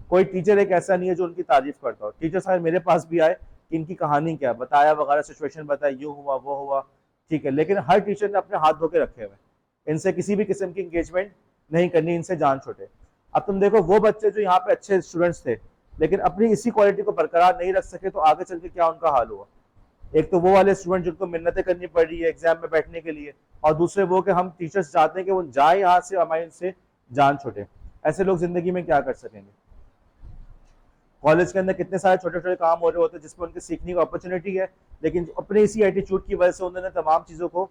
कोई टीचर एक ऐसा नहीं है जो उनकी तारीफ करता हो। टीचर साहब मेरे पास भी आए कि इनकी कहानी क्या, बताया वगैरह, सिचुएशन बताया, यूँ हुआ वो हुआ, ठीक है, लेकिन हर टीचर ने अपने हाथ धो के रखे हुए, इनसे किसी भी किस्म की इंगेजमेंट नहीं करनी, इनसे जान छोड़े। अब तुम देखो वो बच्चे जो यहाँ पे अच्छे स्टूडेंट्स थे लेकिन अपनी इसी क्वालिटी को बरकरार नहीं रख सके, तो आगे चल के क्या उनका हाल हुआ। एक तो वो वाले स्टूडेंट जिनको मिन्नतें करनी पड़ रही है एग्जाम में बैठने के लिए, और दूसरे वो कि हम टीचर्स चाहते हैं कि वो जाए यहाँ से, हमारे इनसे जान छूटे। ऐसे लोग जिंदगी में क्या कर सकेंगे? कॉलेज के अंदर कितने सारे छोटे छोटे काम हो रहे होते हैं जिसमें उनके सीखने की अपॉर्चुनिटी है, लेकिन अपने इसी एटीट्यूड की वजह से उन्होंने तमाम चीज़ों को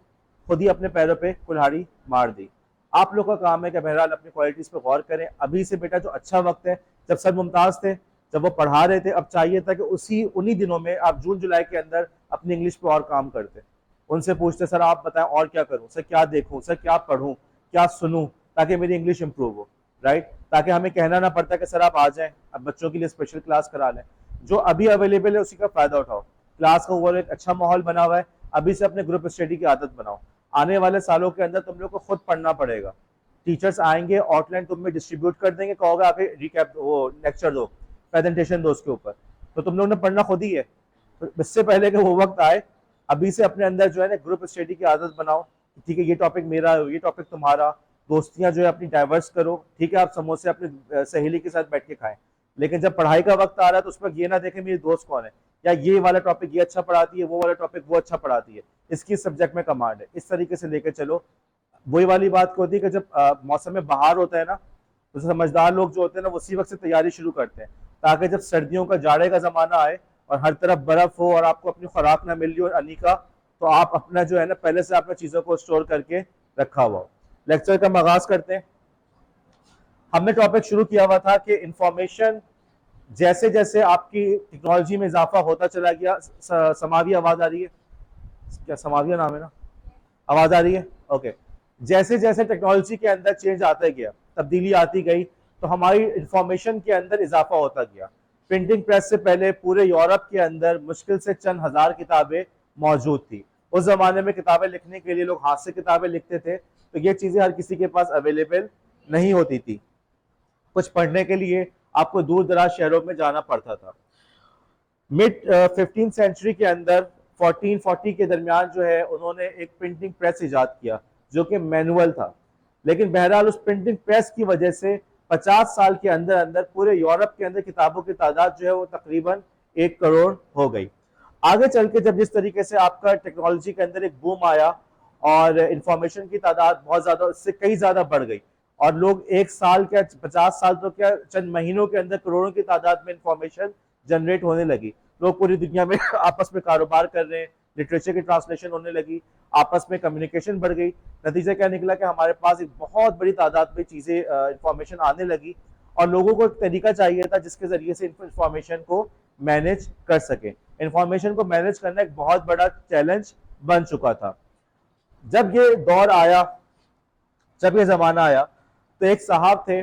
खुद ही अपने पैरों पे कुल्हाड़ी मार दी। आप लोग का काम है कि बहरहाल अपनी क्वालिटीज़ पे गौर करें। अभी से बेटा जो अच्छा वक्त है, जब सर मुमताज़ थे, जब वो पढ़ा रहे थे, अब चाहिए था कि उन्हीं दिनों में आप जून जुलाई के अंदर अपनी इंग्लिश पे और काम करते। उनसे पूछते सर आप बताएं और क्या करूं, सर क्या देखूं, सर क्या पढ़ूं, क्या सुनूं, ताकि मेरी इंग्लिश इंप्रूव हो, राइट? ताकि हमें कहना ना पड़ता कि सर आप आ जाएं, अब बच्चों के लिए स्पेशल क्लास करा लें। जो अभी अवेलेबल है उसी का फायदा उठाओ। क्लास का ओवरऑल एक अच्छा माहौल बना हुआ है, अभी से अपने ग्रुप स्टडी की आदत बनाओ। आने वाले सालों के अंदर तुम लोग को खुद पढ़ना पड़ेगा। टीचर्स आएंगे, आउटलाइन तुम में डिस्ट्रीब्यूट कर देंगे, कहोगे आके रिकैप वो लेक्चर दो, प्रेजेंटेशन दो उसके ऊपर, तो तुम लोग ने पढ़ना खुद ही है। तो इससे पहले कि वो वक्त आए, अभी से अपने अंदर जो है ना ग्रुप स्टडी की आदत बनाओ। ठीक है, ये टॉपिक मेरा है, ये टॉपिक तुम्हारा। दोस्तियां जो है अपनी डाइवर्स करो। ठीक है, आप समोसे अपनी सहेली के साथ बैठ के खाएं, लेकिन जब पढ़ाई का वक्त आ रहा है तो उस पर ये ना देखें मेरी दोस्त कौन है, या ये वाला टॉपिक ये अच्छा पढ़ाती है, वो वाला टॉपिक वो अच्छा पढ़ाती है, इसकी सब्जेक्ट में कमांड है। इस तरीके से लेकर चलो। वही वाली बात होती है कि जब मौसम में बाहर होता है ना, तो समझदार लोग जो होते हैं ना वो उसी वक्त से तैयारी शुरू करते हैं, ताकि जब सर्दियों का जाड़े का जमाना आए और हर तरफ बर्फ हो और आपको अपनी खुराक ना मिल रही हो अनी का, तो आप अपना जो है ना पहले से आपने चीजों को स्टोर करके रखा हुआ हो। लेक्चर का आगाज करते हैं। हमने टॉपिक शुरू किया हुआ था कि इंफॉर्मेशन जैसे जैसे आपकी टेक्नोलॉजी में इजाफा होता चला गया। समावी आवाज आ रही है क्या? समाविया नाम है ना? आवाज आ रही है? ओके। जैसे जैसे टेक्नोलॉजी के अंदर चेंज आता गया, तब्दीली आती गई, तो हमारी इंफॉर्मेशन के अंदर इजाफा होता गया। प्रिंटिंग प्रेस से पहले पूरे यूरोप के अंदर मुश्किल से चंद हजार किताबें मौजूद थी। उस जमाने में किताबें लिखने के लिए लोग हाथ से किताबें लिखते थे, तो ये चीजें हर किसी के पास अवेलेबल नहीं होती थी। कुछ पढ़ने के लिए आपको दूर दराज शहरों में जाना पड़ता था। मिड 15th सेंचुरी के अंदर 1440 के दरमियान जो है उन्होंने एक प्रिंटिंग प्रेस इजाद किया जो कि मैनुअल था, लेकिन बहरहाल उस प्रिंटिंग प्रेस की वजह से 50 साल के अंदर अंदर पूरे यूरोप के अंदर किताबों की तादाद जो है वो तकरीबन 1 करोड़ हो गई। आगे चल के जब जिस तरीके से आपका टेक्नोलॉजी के अंदर एक बूम आया और इंफॉर्मेशन की तादाद बहुत ज्यादा, उससे कई ज्यादा बढ़ गई, और लोग एक साल क्या 50 साल तो क्या चंद महीनों के अंदर करोड़ों की तादाद में इंफॉर्मेशन जनरेट होने लगी। लोग पूरी दुनिया में आपस में कारोबार कर रहे हैं, लिटरेचर की ट्रांसलेशन होने लगी, आपस में कम्युनिकेशन बढ़ गई। नतीजा क्या निकला कि हमारे पास एक बहुत बड़ी तादाद में चीजें इंफॉर्मेशन आने लगी, और लोगों को एक तरीका चाहिए था जिसके जरिए से इंफॉर्मेशन को मैनेज कर सके। इंफॉर्मेशन को मैनेज करना एक बहुत बड़ा चैलेंज बन चुका था। जब ये दौर आया, जब ये जमाना आया, तो एक साहब थे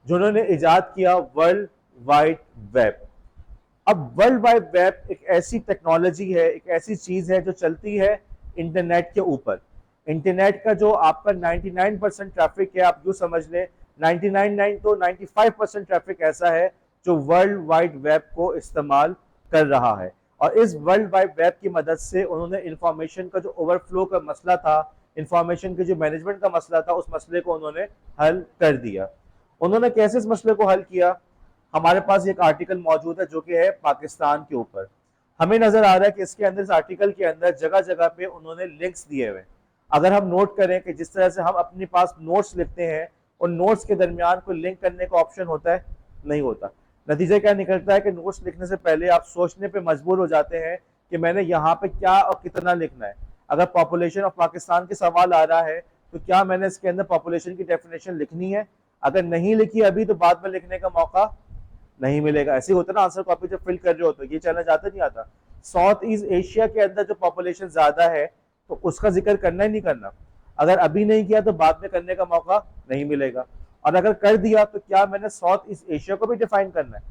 जिन्होंने इजाद किया वर्ल्ड वाइड वेब। अब वर्ल्ड वाइड वेब एक ऐसी टेक्नोलॉजी है, एक ऐसी चीज है जो चलती है इंटरनेट के ऊपर। इंटरनेट का जो आपका 99% ट्रैफिक है, आप यूं समझ लें 99 तो 95% ट्रैफिक ऐसा है जो वर्ल्ड वाइड वेब को इस्तेमाल कर रहा है। और इस वर्ल्ड वाइड वेब की मदद से उन्होंने इंफॉर्मेशन का जो ओवरफ्लो का मसला था, इंफॉर्मेशन के जो मैनेजमेंट का मसला था, उस मसले को उन्होंने हल कर दिया। उन्होंने कैसे इस मसले को हल किया? हमारे पास एक आर्टिकल मौजूद है जो कि है पाकिस्तान के ऊपर। हमें नजर आ रहा है कि इसके अंदर, इस आर्टिकल के अंदर जगह जगह पे उन्होंने लिंक्स दिए हुए। अगर हम नोट करें कि जिस तरह से हम अपने पास नोट्स लिखते हैं, उन नोट्स के दरमियान कोई लिंक करने का ऑप्शन होता है? नहीं होता। नतीजा क्या निकलता है कि नोट्स लिखने से पहले आप सोचने पे मजबूर हो जाते हैं कि मैंने यहाँ पे क्या और कितना लिखना है। अगर पॉपुलेशन ऑफ पाकिस्तान के सवाल आ रहा है तो क्या मैंने इसके अंदर पॉपुलेशन की डेफिनेशन लिखनी है? अगर नहीं लिखी अभी तो बाद में लिखने का मौका नहीं मिलेगा। ऐसे होता ना, आंसर कॉपी जब फिल कर रहे हो तो ये चैलेंज आता नहीं आता। साउथ ईस्ट एशिया के अंदर जो पॉपुलेशन ज्यादा है तो उसका जिक्र करना ही नहीं करना। अगर अभी नहीं किया तो बाद में करने का मौका नहीं मिलेगा, और अगर कर दिया तो क्या मैंने साउथ ईस्ट एशिया को भी डिफाइन करना है?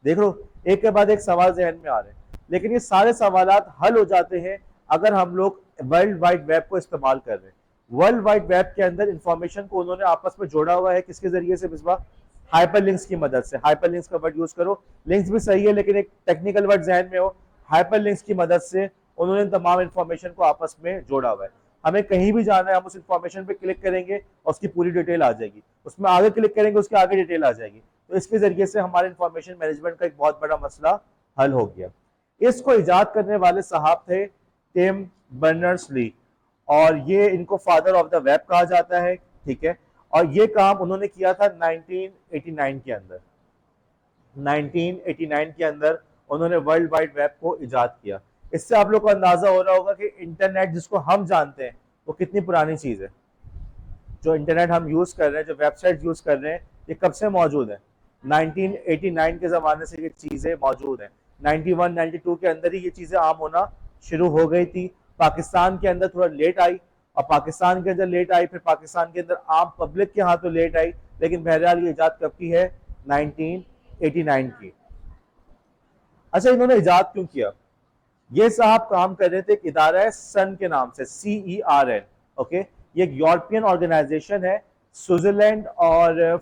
देख लो, एक के बाद एक सवाल जहन में आ रहे हैं, लेकिन ये सारे सवालात हल हो जाते हैं अगर हम लोग वर्ल्ड वाइड वेब को इस्तेमाल कर रहे हैं। वर्ल्ड वाइड वेब के अंदर इंफॉर्मेशन को उन्होंने आपस में जोड़ा हुआ है, किसके जरिए से बिस्वा? हाइपरलिंक्स की मदद से। हाइपरलिंक्स का वर्ड यूज करो, लिंक्स भी सही है लेकिन एक टेक्निकल वर्ड जहन में हो। हाइपरलिंक्स की मदद से उन्होंने तमाम इंफॉर्मेशन को आपस में जोड़ा हुआ है। हमें कहीं भी जाना है, हम उस इंफॉर्मेशन पे क्लिक करेंगे और उसकी पूरी डिटेल आ जाएगी, उसमें आगे क्लिक करेंगे उसके आगे डिटेल आ जाएगी। तो इसके जरिए से हमारे इंफॉर्मेशन मैनेजमेंट का एक बहुत बड़ा मसला हल हो गया। इसको इजाद करने वाले साहब थे टिम बर्नर्स ली, और ये इनको फादर ऑफ द वेब कहा जाता है, ठीक है। और ये काम उन्होंने किया था 1989 के अंदर। 1989 के अंदर उन्होंने वर्ल्ड वाइड वेब को इजाद किया। इससे आप लोग को अंदाजा हो रहा होगा कि इंटरनेट जिसको हम जानते हैं वो कितनी पुरानी चीज है। जो इंटरनेट हम यूज कर रहे हैं, जो वेबसाइट यूज कर रहे हैं, ये कब से मौजूद है? 1989 के जमाने से ये चीजें मौजूद हैं। 91 92 के अंदर ही ये चीजें आम होना शुरू हो गई थी। पाकिस्तान के अंदर थोड़ा लेट आई, और पाकिस्तान के अंदर लेट आई, फिर पाकिस्तान के अंदर आम पब्लिक के हाथों लेट आई, लेकिन बहरहाल ये इजाद कब की है? 1989 की। अच्छा, इन्होंने इजाद क्यों किया? ये साहब काम कर रहे थे, एक इदारा है सन के नाम से, CERN, ओके। ये एक यूरोपियन ऑर्गेनाइजेशन है, स्विट्जरलैंड और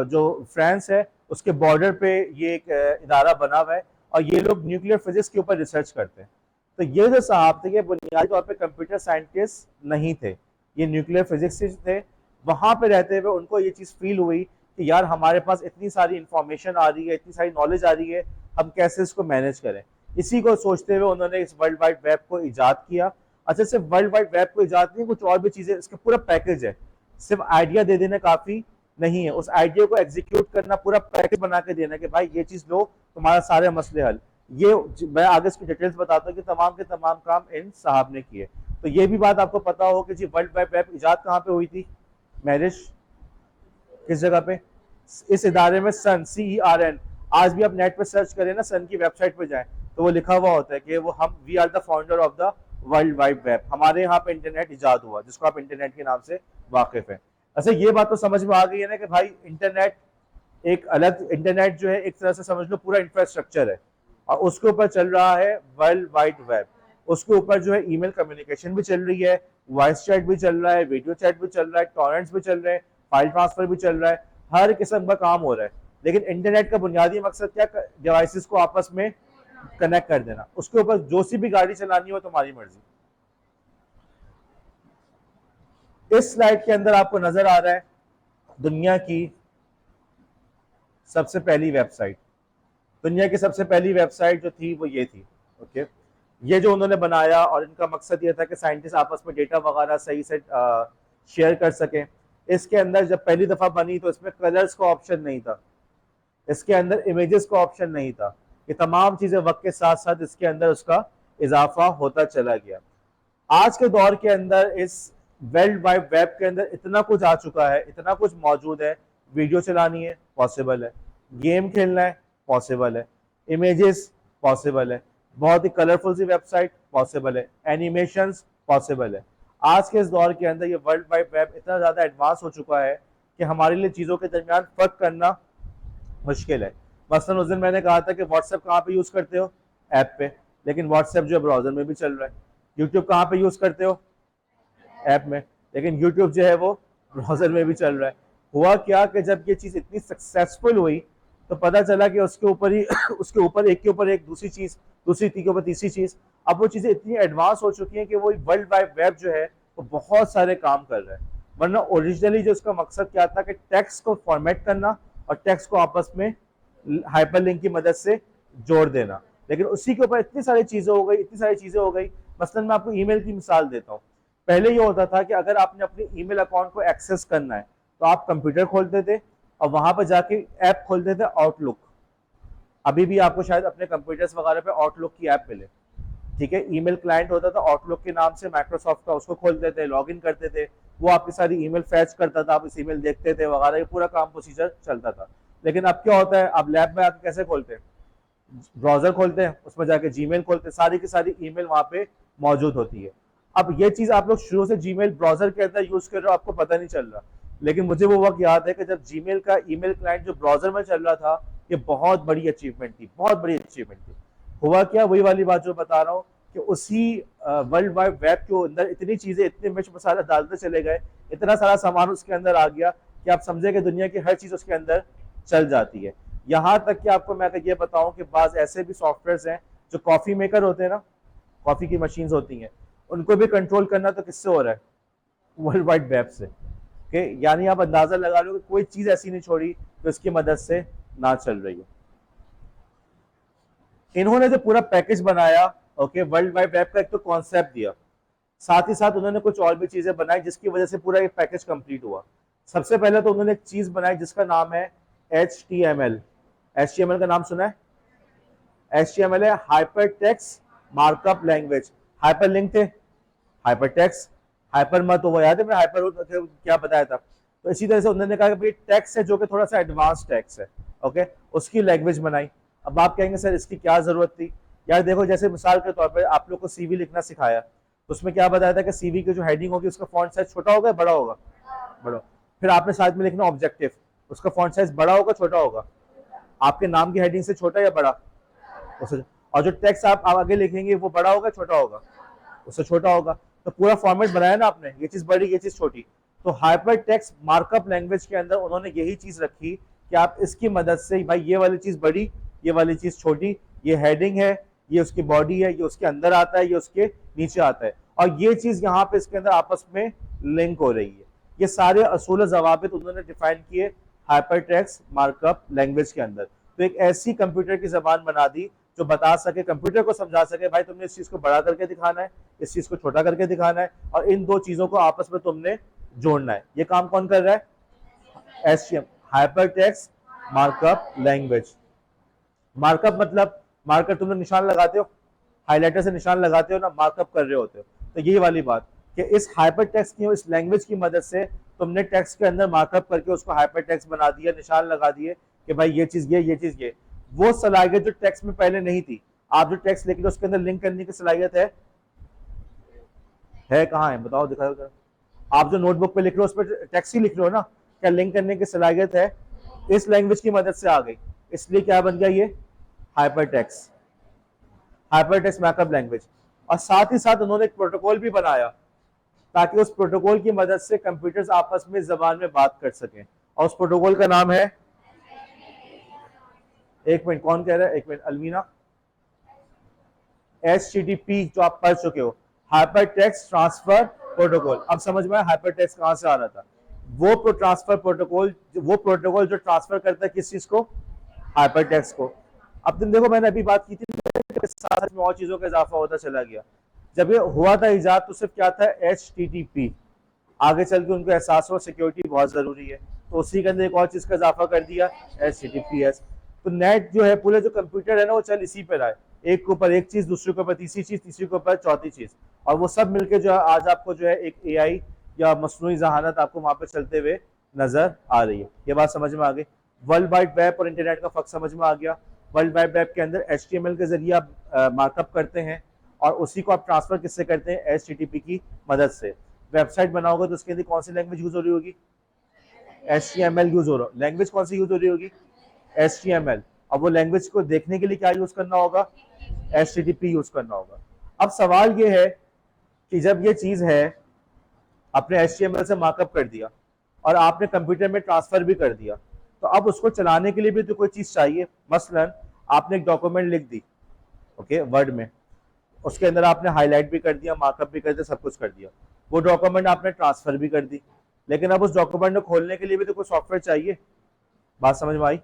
जो फ्रांस है उसके बॉर्डर पे ये एक इदारा बना हुआ है, और ये लोग न्यूक्लियर फिजिक्स के ऊपर रिसर्च करते हैं। तो ये जो साहब थे, ये बुनियादी तौर पे कंप्यूटर साइंटिस्ट नहीं थे, ये न्यूक्लियर फिजिक्सिस्ट थे। वहां पे रहते हुए उनको ये चीज़ फील हुई कि यार हमारे पास इतनी सारी इंफॉर्मेशन आ रही है, इतनी सारी नॉलेज आ रही है, हम कैसे इसको मैनेज करें। इसी को सोचते हुए उन्होंने इस वर्ल्ड वाइड वेब को इजाद किया। अच्छा, सिर्फ वर्ल्ड वाइड वेब को इजाद नहीं, कुछ और भी चीज़ें, इसका पूरा पैकेज है। सिर्फ आइडिया दे देना काफ़ी नहीं है, उस आइडिया को एग्जीक्यूट करना, पूरा पैकेज बना के देना कि भाई ये चीज़ लो, तुम्हारा सारे मसले हल। ये मैं आगे इसकी डिटेल्स बताता हूँ कि तमाम के तमाम काम इन साहब ने किए। तो ये भी बात आपको पता हो कि जी वर्ल्ड वाइड वेब इजाद कहाँ पे हुई थी? मैरिज किस जगह पे? इस इदारे में, सन, CERN। आज भी आप नेट पे सर्च करें ना, सन की वेबसाइट पे जाएं तो वो लिखा हुआ होता है कि we are the founder of the world wide web. हमारे यहाँ पे इंटरनेट इजाद हुआ, जिसको आप इंटरनेट के नाम से वाकिफ है। अच्छा, ये बात तो समझ में आ गई है ना कि भाई इंटरनेट एक अलग, इंटरनेट जो है एक तरह से समझ लो पूरा इंफ्रास्ट्रक्चर है, और उसके ऊपर चल रहा है वर्ल्ड वाइड वेब। उसके ऊपर जो है ईमेल कम्युनिकेशन भी चल रही है, वॉइस चैट भी चल रहा है, वीडियो चैट भी चल रहा है, टॉरेंट्स भी चल रहे हैं, फाइल ट्रांसफर भी चल रहा है, हर किस्म का काम हो रहा है। लेकिन इंटरनेट का बुनियादी मकसद क्या? डिवाइसेस को आपस में कनेक्ट कर देना। उसके ऊपर जो सी भी गाड़ी चलानी हो तुम्हारी मर्जी। इस स्लाइड के अंदर आपको नजर आ रहा है दुनिया की सबसे पहली वेबसाइट। दुनिया की सबसे पहली वेबसाइट जो थी वो ये थी, ओके। ये जो उन्होंने बनाया, और इनका मकसद ये था कि साइंटिस्ट आपस में डेटा वगैरह सही से शेयर कर सकें। इसके अंदर जब पहली दफा बनी तो इसमें कलर्स का ऑप्शन नहीं था, इसके अंदर इमेजेस का ऑप्शन नहीं था। ये तमाम चीजें वक्त के साथ साथ इसके अंदर उसका इजाफा होता चला गया। आज के दौर के अंदर इस वर्ल्ड वाइड वेब के अंदर इतना कुछ आ चुका है, इतना कुछ मौजूद है। वीडियो चलानी है, पॉसिबल है। गेम खेलना है, पॉसिबल है। इमेजेस, पॉसिबल है। बहुत ही कलरफुल सी वेबसाइट, पॉसिबल है। एनिमेशंस, पॉसिबल है। आज के इस दौर के अंदर ये वर्ल्ड वाइड वेब इतना ज़्यादा एडवांस हो चुका है कि हमारे लिए चीज़ों के दरमियान फ़र्क करना मुश्किल है। मसलन उस दिन मैंने कहा था कि व्हाट्सएप कहाँ पे यूज़ करते हो? ऐप पे। लेकिन व्हाट्सएप जो है ब्राउज़र में भी चल रहा है। यूट्यूब कहाँ पे यूज़ करते हो? ऐप में। लेकिन यूट्यूब जो है वो ब्राउज़र में भी चल रहा है। हुआ क्या कि जब ये चीज़ इतनी सक्सेसफुल हुई तो पता चला कि उसके ऊपर ही उसके ऊपर एक के ऊपर एक दूसरी चीज़, दूसरी के ऊपर तीसरी चीज़। अब वो चीज़ें इतनी एडवांस हो चुकी हैं कि वो वर्ल्ड वाइड वेब जो है वो बहुत सारे काम कर रहा है। वरना ओरिजिनली जो इसका मकसद क्या था कि टेक्स्ट को फॉर्मेट करना और टेक्स्ट को आपस में हाइपरलिंक की मदद से जोड़ देना। लेकिन उसी के ऊपर इतनी सारी चीज़ें हो गई, इतनी सारी चीज़ें हो गई। मसलन मैं आपको ईमेल की मिसाल देता हूँ। पहले ये होता था कि अगर आपने अपने ईमेल अकाउंट को एक्सेस करना है तो आप कंप्यूटर खोलते थे और वहां पर जाके ऐप खोलते थे आउटलुक। अभी भी आपको शायद अपने कंप्यूटर्स वगैरह पे आउटलुक की ऐप मिले, ठीक है। ईमेल क्लाइंट होता था आउटलुक के नाम से, माइक्रोसॉफ्ट का, उसको खोलते थे, लॉगिन करते थे, वो आपकी सारी ईमेल फैच करता था, आप इस ईमेल देखते थे वगैरह, ये पूरा काम प्रोसीजर चलता था। लेकिन अब क्या होता है, आप लैब में आके कैसे खोलते हैं? ब्राउजर खोलते हैं, उसमें जाके जीमेल खोलते हैं, सारी की सारी ईमेल वहां पे मौजूद होती है। अब ये चीज आप लोग शुरू से जीमेल ब्राउजर के अंदर यूज कर रहे हो, आपको पता नहीं चल रहा। लेकिन मुझे वो वक्त याद है कि जब जीमेल का ईमेल क्लाइंट जो ब्राउजर में चल रहा था, ये बहुत बड़ी अचीवमेंट थी, बहुत बड़ी अचीवमेंट थी। हुआ क्या, वही वाली बात जो बता रहा हूँ कि उसी वर्ल्ड वाइड वेब के अंदर इतनी चीजें, इतने मिर्च मसाला डालते चले गए, इतना सारा सामान उसके अंदर आ गया कि आप समझे कि दुनिया की हर चीज उसके अंदर चल जाती है। यहाँ तक कि आपको मैं ये बताऊं कि बाज ऐसे भी सॉफ्टवेयर हैं जो कॉफी मेकर होते हैं ना, कॉफी की मशीन्स होती हैं, उनको भी कंट्रोल करना तो किससे हो रहा है? वर्ल्ड वाइड वेब से। ओके, यानी आप अंदाजा लगा लो कि कोई चीज ऐसी नहीं छोड़ी तो इसकी मदद से ना चल रही हो। इन्होंने जो पूरा पैकेज बनाया, ओके, वर्ल्ड वाइड वेब का एक तो कॉन्सेप्ट दिया, साथ ही साथ उन्होंने कुछ और भी चीजें बनाई जिसकी वजह से पूरा ये पैकेज कंप्लीट हुआ। सबसे पहले तो उन्होंने एक चीज बनाई जिसका नाम है HTML। HTML का नाम सुना है? HTML है hyper text markup language. Hyper link थे, हाइपर टेक्स्ट, हाइपर मत हो, वो याद है मैं हाइपर क्या बताया था। तो इसी तरह से उन्होंने कहा कि भाई टेक्स्ट है जो कि थोड़ा सा एडवांस टेक्स्ट है, ओके, उसकी लैंग्वेज बनाई। अब आप कहेंगे सर इसकी क्या जरूरत थी? यार देखो, जैसे मिसाल के तौर पर आप लोग को सीवी लिखना सिखाया, तो उसमें क्या बताया था कि सीवी की जो हेडिंग होगी उसका फॉन्ट साइज छोटा होगा बड़ा होगा? बड़ा। फिर आपने साथ में लिखना ऑब्जेक्टिव, उसका फॉन्ट साइज बड़ा होगा छोटा होगा? आपके नाम की हेडिंग से छोटा या बड़ा? उससे। और जो टेक्स्ट आप आगे लिखेंगे वो बड़ा होगा छोटा होगा? उससे छोटा होगा। तो पूरा फॉर्मेट बनाया ना आपने, ये चीज बड़ी ये चीज छोटी। तो हाइपर टेक्स्ट मार्कअप लैंग्वेज के अंदर उन्होंने यही चीज रखी कि आप इसकी मदद से भाई ये वाली चीज बड़ी, ये वाली चीज छोटी, ये हेडिंग है, ये उसकी बॉडी है, ये उसके अंदर आता है, ये उसके नीचे आता है, और ये चीज यहाँ पे इसके अंदर आपस में लिंक हो रही है। ये सारे असूल जवाबित उन्होंने डिफाइन किए हाइपर टेक्स्ट मार्कअप लैंग्वेज के अंदर। तो एक ऐसी कंप्यूटर की जबान बना दी जो बता सके, कंप्यूटर को समझा सके भाई तुमने इस चीज को बड़ा करके दिखाना है, इस चीज को छोटा करके दिखाना है, और इन दो चीजों को आपस में तुमने जोड़ना है। ये काम कौन कर रहा है? HTML, hyper text markup language. Markup मतलब मार्कर तुम लोग निशान लगाते हो, हाइलाइटर से निशान लगाते हो ना, मार्कअप कर रहे होते हो। तो यही वाली बात कि इस हाइपर टेक्स्ट की, इस लैंग्वेज की मदद से तुमने टेक्स्ट के अंदर मार्कअप करके उसको हाइपर टेक्स्ट बना दिया, निशान लगा दिए कि भाई ये चीज ये चीज ये। वो सलाहियत जो टेक्स्ट में पहले नहीं थी, आप जो टेक्स्ट लिख रहे हो उसके अंदर लिंक करने की सलाहियत है कहाँ है बताओ, दिखाओ जरा। आप जो नोटबुक पे लिख रहे हो उस पर टेक्स्ट ही लिख रहे हो ना, क्या लिंक करने की सलाहियत है? इस लैंग्वेज की मदद से आ गई, इसलिए क्या बन गया ये hyper text, hyper text markup language. और साथ ही साथ उन्होंने एक प्रोटोकॉल भी बनाया ताकि उस प्रोटोकॉल की मदद से कंप्यूटर्स आपस में जबान में बात कर सकें, और उस प्रोटोकॉल का नाम है, एक मिनट कौन कह रहा है, एक मिनट अलमीना, HTTP जो आप पढ़ चुके हो, हाइपर टेक्स्ट ट्रांसफर प्रोटोकॉल। अब समझ में आया हाइपर टेक्स्ट कहां से आ रहा था? वो ट्रांसफर प्रोटोकॉल, वो प्रोटोकॉल जो ट्रांसफर करता है किस चीज को? हाइपर टेक्स्ट को। अब तुम देखो मैंने अभी बात की थी, साथ में और चीजों का इजाफा होता चला गया। जब ये हुआ था इजाद तो सिर्फ क्या था? HTTP। आगे चल के उनको एहसास हुआ सिक्योरिटी बहुत जरूरी है, तो उसी के अंदर एक और चीज का इजाफा कर दिया, HTTPS। तो नेट जो है, पूरे जो कंप्यूटर है ना, वो चल इसी पे रहा है, एक के ऊपर एक चीज, दूसरे के ऊपर तीसरी चीज, तीसरी के ऊपर चौथी चीज, और वो सब मिलके जो है आज आपको जो है एक AI या मसनूई जहानत आपको वहां पे चलते हुए नजर आ रही है। ये बात समझ में आ गई? वर्ल्ड वाइड वेब और इंटरनेट का फर्क समझ में आ गया? वर्ल्ड वाइड वेब के अंदर HTML के जरिए आप मार्कअप करते हैं, और उसी को आप ट्रांसफर किससे करते हैं? HTTP की मदद से। वेबसाइट बनाओगे तो उसके अंदर कौन सी लैंग्वेज यूज हो रही होगी? HTML यूज हो रहा है। लैंग्वेज कौन सी यूज हो रही होगी? HTML। अब वो लैंग्वेज को देखने के लिए क्या यूज करना होगा? HTTP यूज करना होगा। अब सवाल ये है कि जब ये चीज है, आपने HTML से मार्कअप कर दिया और आपने कंप्यूटर में ट्रांसफर भी कर दिया, तो अब उसको चलाने के लिए भी तो कोई चीज चाहिए। मसलन आपने एक डॉक्यूमेंट लिख दी, ओके, वर्ड में, उसके अंदर आपने हाईलाइट भी कर दिया, मार्कअप भी कर दिया, सब कुछ कर दिया, वो डॉक्यूमेंट आपने ट्रांसफर भी कर दी, लेकिन अब उस डॉक्यूमेंट को खोलने के लिए भी तो कोई सॉफ्टवेयर चाहिए। बात समझ में आई?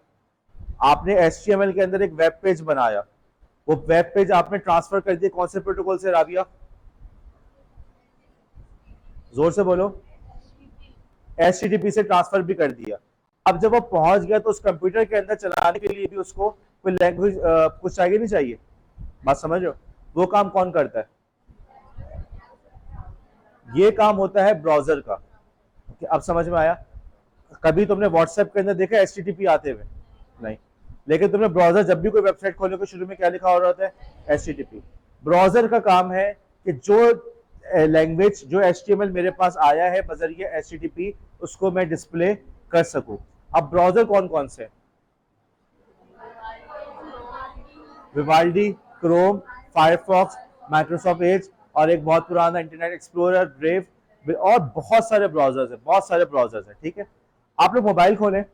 आपने HTML के अंदर एक वेब पेज बनाया, वो वेब पेज आपने ट्रांसफर कर दिया कौन से प्रोटोकॉल से राबिया? जोर से बोलो। HTTP से ट्रांसफर भी कर दिया। अब जब वो पहुंच गया तो उस कंप्यूटर के अंदर चलाने के लिए भी उसको कोई लैंग्वेज कुछ चाहिए नहीं चाहिए? बात समझ रहे हो? वो काम कौन करता है? ये काम होता है ब्राउजर का। अब समझ में आया? कभी तुमने व्हाट्सएप के अंदर देखा HTTP आते हुए? नहीं। लेकिन तुमने ब्राउजर जब भी कोई वेबसाइट खोले को शुरू में क्या लिखा हो रहा होता है? HTTP। ब्राउजर का काम है कि जो लैंग्वेज, जो HTML मेरे पास आया है बजरिए HTTP, उसको मैं डिस्प्ले कर सकूं। अब ब्राउजर कौन कौन से? Vivaldi, Chrome, Firefox, Microsoft Edge, और एक बहुत पुराना इंटरनेट एक्सप्लोरर, ब्रेव, और बहुत सारे ब्राउजर्स हैं, बहुत सारे ब्राउजर्स हैं। ठीक है, आप लोग मोबाइल खोलें,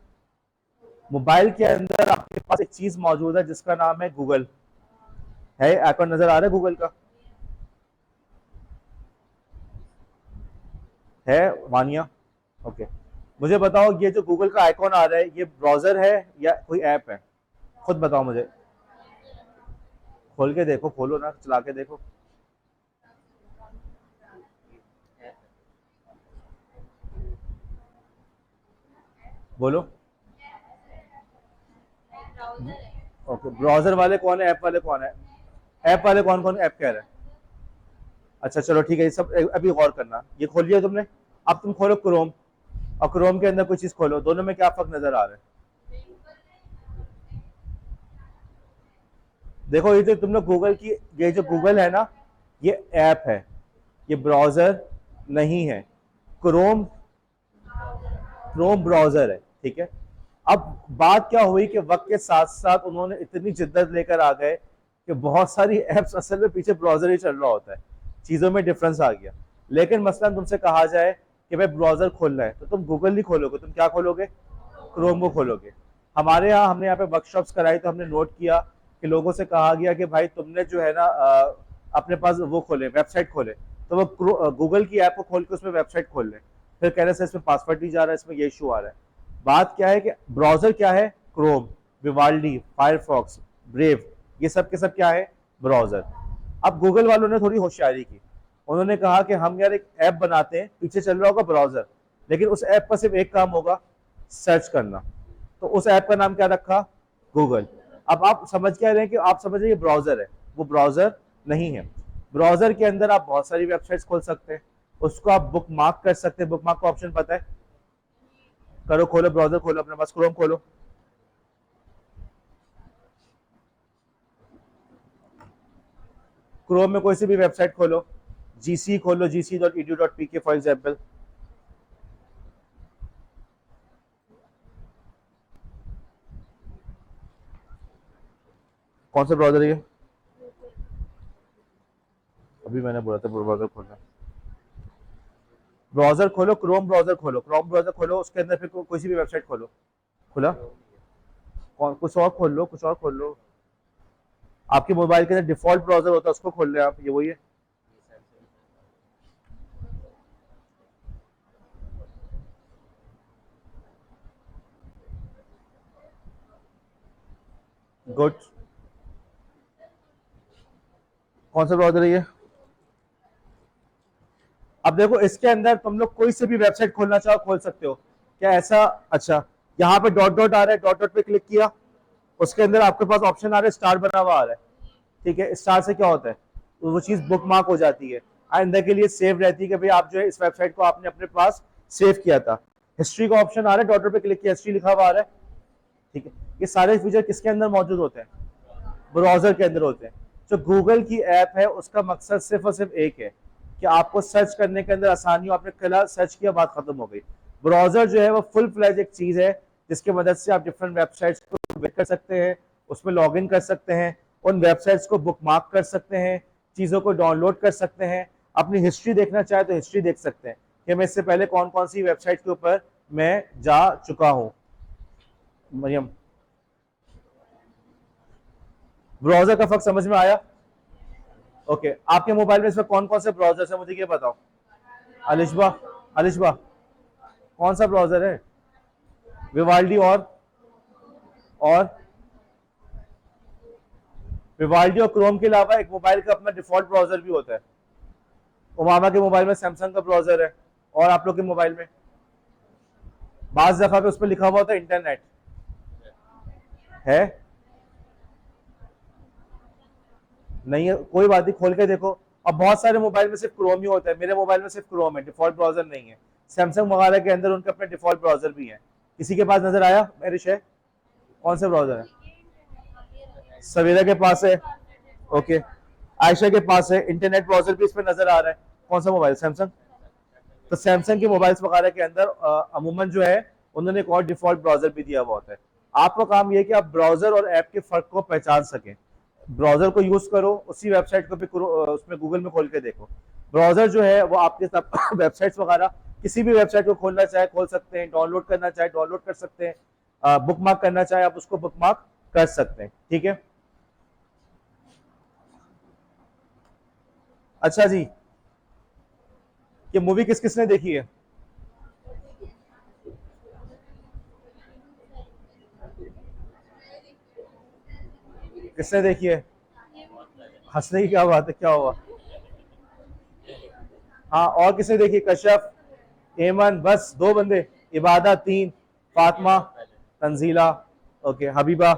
मोबाइल के अंदर आपके पास एक चीज मौजूद है जिसका नाम है गूगल। है आइकॉन नजर आ रहा है गूगल का? है वानिया? ओके, मुझे बताओ ये जो गूगल का आइकॉन आ रहा है ये ब्राउजर है या कोई ऐप है? खुद बताओ मुझे, खोल के देखो, खोलो ना, चला के देखो। बोलो। ओके, ब्राउजर वाले कौन है, ऐप वाले कौन है? ऐप वाले कौन कौन ऐप कह रहे हैं? अच्छा चलो ठीक है, ये सब अभी गौर करना। ये खोल लिया तुमने? अब तुम खोलो क्रोम, और क्रोम के अंदर कोई चीज खोलो, दोनों में क्या फर्क नजर आ रहा है? देखो ये जो तुमने गूगल की, ये जो गूगल है ना, ये ऐप है, ये ब्राउजर नहीं है। क्रोम, क्रोम ब्राउजर है, ठीक है। अब बात क्या हुई कि वक्त के साथ साथ उन्होंने इतनी जिद्दत लेकर आ गए कि बहुत सारी एप्स असल में पीछे ब्राउजर ही चल रहा होता है, चीजों में डिफरेंस आ गया। लेकिन मसलन तुमसे कहा जाए कि भाई ब्राउजर खोलना है, तो तुम गूगल नहीं खोलोगे, तुम क्या खोलोगे? क्रोम को खोलोगे। हमारे यहाँ, हमने यहाँ पे वर्कशॉप्स कराई तो हमने नोट किया कि लोगों से कहा गया कि भाई तुमने जो है ना अपने पास वो खोले, वेबसाइट खोले, तो वो गूगल की ऐप को खोल के उसमें वेबसाइट खोल ले, फिर कह रहे हैं इसमें पासवर्ड नहीं जा रहा है, इसमें ये इशू आ रहा है। बात क्या है कि ब्राउजर क्या है? क्रोम, विवाल्डी, फायरफॉक्स, ब्रेव, ये सब के सब क्या है? ब्राउजर। अब गूगल वालों ने थोड़ी होशियारी की, उन्होंने कहा कि हम यार एक ऐप बनाते हैं, पीछे चल रहा होगा ब्राउजर, लेकिन उस ऐप का सिर्फ एक काम होगा, सर्च करना। तो उस ऐप का नाम क्या रखा? गूगल। अब आप समझ क्या रहे हैं कि आप समझ रहे हैं ये ब्राउजर है, वो ब्राउजर नहीं है। ब्राउजर के अंदर आप बहुत सारी वेबसाइट्स खोल सकते हैं, उसको आप बुक मार्क कर सकते हैं। बुक मार्क का ऑप्शन पता है? करो, खोलो ब्राउजर, खोलो अपने पास क्रोम खोलो। क्रोम में कोई सी भी वेबसाइट खोलो, जीसी खोलो, gc.edu.pk फॉर एग्जाम्पल। कौन सा ब्राउजर है ये? अभी मैंने बोला था ब्राउजर खोलना। ब्राउजर खोलो, क्रोम ब्राउजर खोलो, क्रोम ब्राउजर खोलो, उसके अंदर फिर कोई सी भी वेबसाइट खोलो। खुला? कौन, कुछ और खोल लो, कुछ और खोल लो। आपके मोबाइल के अंदर डिफॉल्ट ब्राउजर होता है, उसको खोल ले आप, ये वही है। गुड। कौन सा ब्राउजर है ये? अब देखो इसके अंदर तुम लोग कोई से भी वेबसाइट खोलना चाहो खोल सकते हो, क्या ऐसा? अच्छा, यहाँ पे डॉट डॉट आ रहा है, डॉट डॉट पे क्लिक किया, उसके अंदर आपके पास ऑप्शन आ रहा है, स्टार बना हुआ आ रहा है, ठीक है। स्टार से क्या होता है? तो वो चीज बुक मार्क हो जाती है, आइंदा के लिए सेव रहती है कि भाई आप जो है इस वेबसाइट को आपने अपने पास सेव किया था। हिस्ट्री का ऑप्शन आ रहा है, डॉट डॉट पे क्लिक किया, हिस्ट्री लिखा हुआ आ रहा है, ठीक है। ये सारे फीचर किसके अंदर मौजूद होते हैं? ब्राउजर के अंदर होते हैं। जो गूगल की ऐप है उसका मकसद सिर्फ और सिर्फ एक है कि आपको सर्च करने के अंदर आसानी हो। आपने कला सर्च किया, बात खत्म हो गई। ब्राउजर जो है वो फुल फ्लैज एक चीज है जिसकी मदद से आप डिफरेंट वेबसाइट्स को विजिट कर सकते हैं, उसमें लॉग इन कर सकते हैं, उन वेबसाइट्स को बुक मार्क कर सकते हैं, चीजों को डाउनलोड कर सकते हैं, अपनी हिस्ट्री देखना चाहे तो हिस्ट्री देख सकते हैं कि मैं इससे पहले कौन कौन सी वेबसाइट के ऊपर मैं जा चुका हूं। मरियम, ब्राउजर का फर्क समझ में आया? ओके, आपके मोबाइल में इसमें कौन कौन से ब्राउजर है मुझे ये बताओ। अलिशबा, अलिशबा कौन सा ब्राउजर है? विवाल्डी और विवाल्डी और क्रोम के अलावा एक मोबाइल का अपना डिफॉल्ट ब्राउजर भी होता है। उमामा के मोबाइल में सैमसंग का ब्राउजर है, और आप लोग के मोबाइल में बाज दफा पे उस पर लिखा हुआ होता है इंटरनेट है, नहीं है? कोई बात नहीं, खोल के देखो। अब बहुत सारे मोबाइल में सिर्फ क्रोम ही होता है, मेरे मोबाइल में सिर्फ क्रोम है, डिफॉल्ट ब्राउजर नहीं है। सैमसंग वगैरह के अंदर उनके अपने डिफॉल्ट ब्राउजर भी है। किसी के पास नजर आया मेरे शेयर? कौन सा ब्राउजर है? सवेरा के पास है, ओके। आयशा के पास है, इंटरनेट ब्राउजर भी इसमें नजर आ रहा है। कौन सा मोबाइल? सैमसंग। तो सैमसंग के मोबाइल्स वगैरह के अंदर अमूमन जो है उन्होंने एक और डिफॉल्ट ब्राउजर भी दिया हुआ होता है। आपका काम यह है कि आप ब्राउजर और ऐप के फर्क को पहचान सकें। ब्राउजर को यूज करो, उसी वेबसाइट को भी उसमें गूगल में खोल के देखो। ब्राउजर जो है वो आपके साथ वेबसाइट्स वगैरह किसी भी वेबसाइट को खोलना चाहे खोल सकते हैं, डाउनलोड करना चाहे डाउनलोड कर सकते हैं, बुक मार्क करना चाहे आप उसको बुक मार्क कर सकते हैं, ठीक है। अच्छा जी, ये मूवी किस किसने देखी है? किसने देखी है? हंसने की क्या बात है, क्या हुआ? हाँ, और किसने देखी? कश्यप, एमन, बस दो बंदे। इबादा तीन, फातिमा, तंजीला, ओके, हबीबा।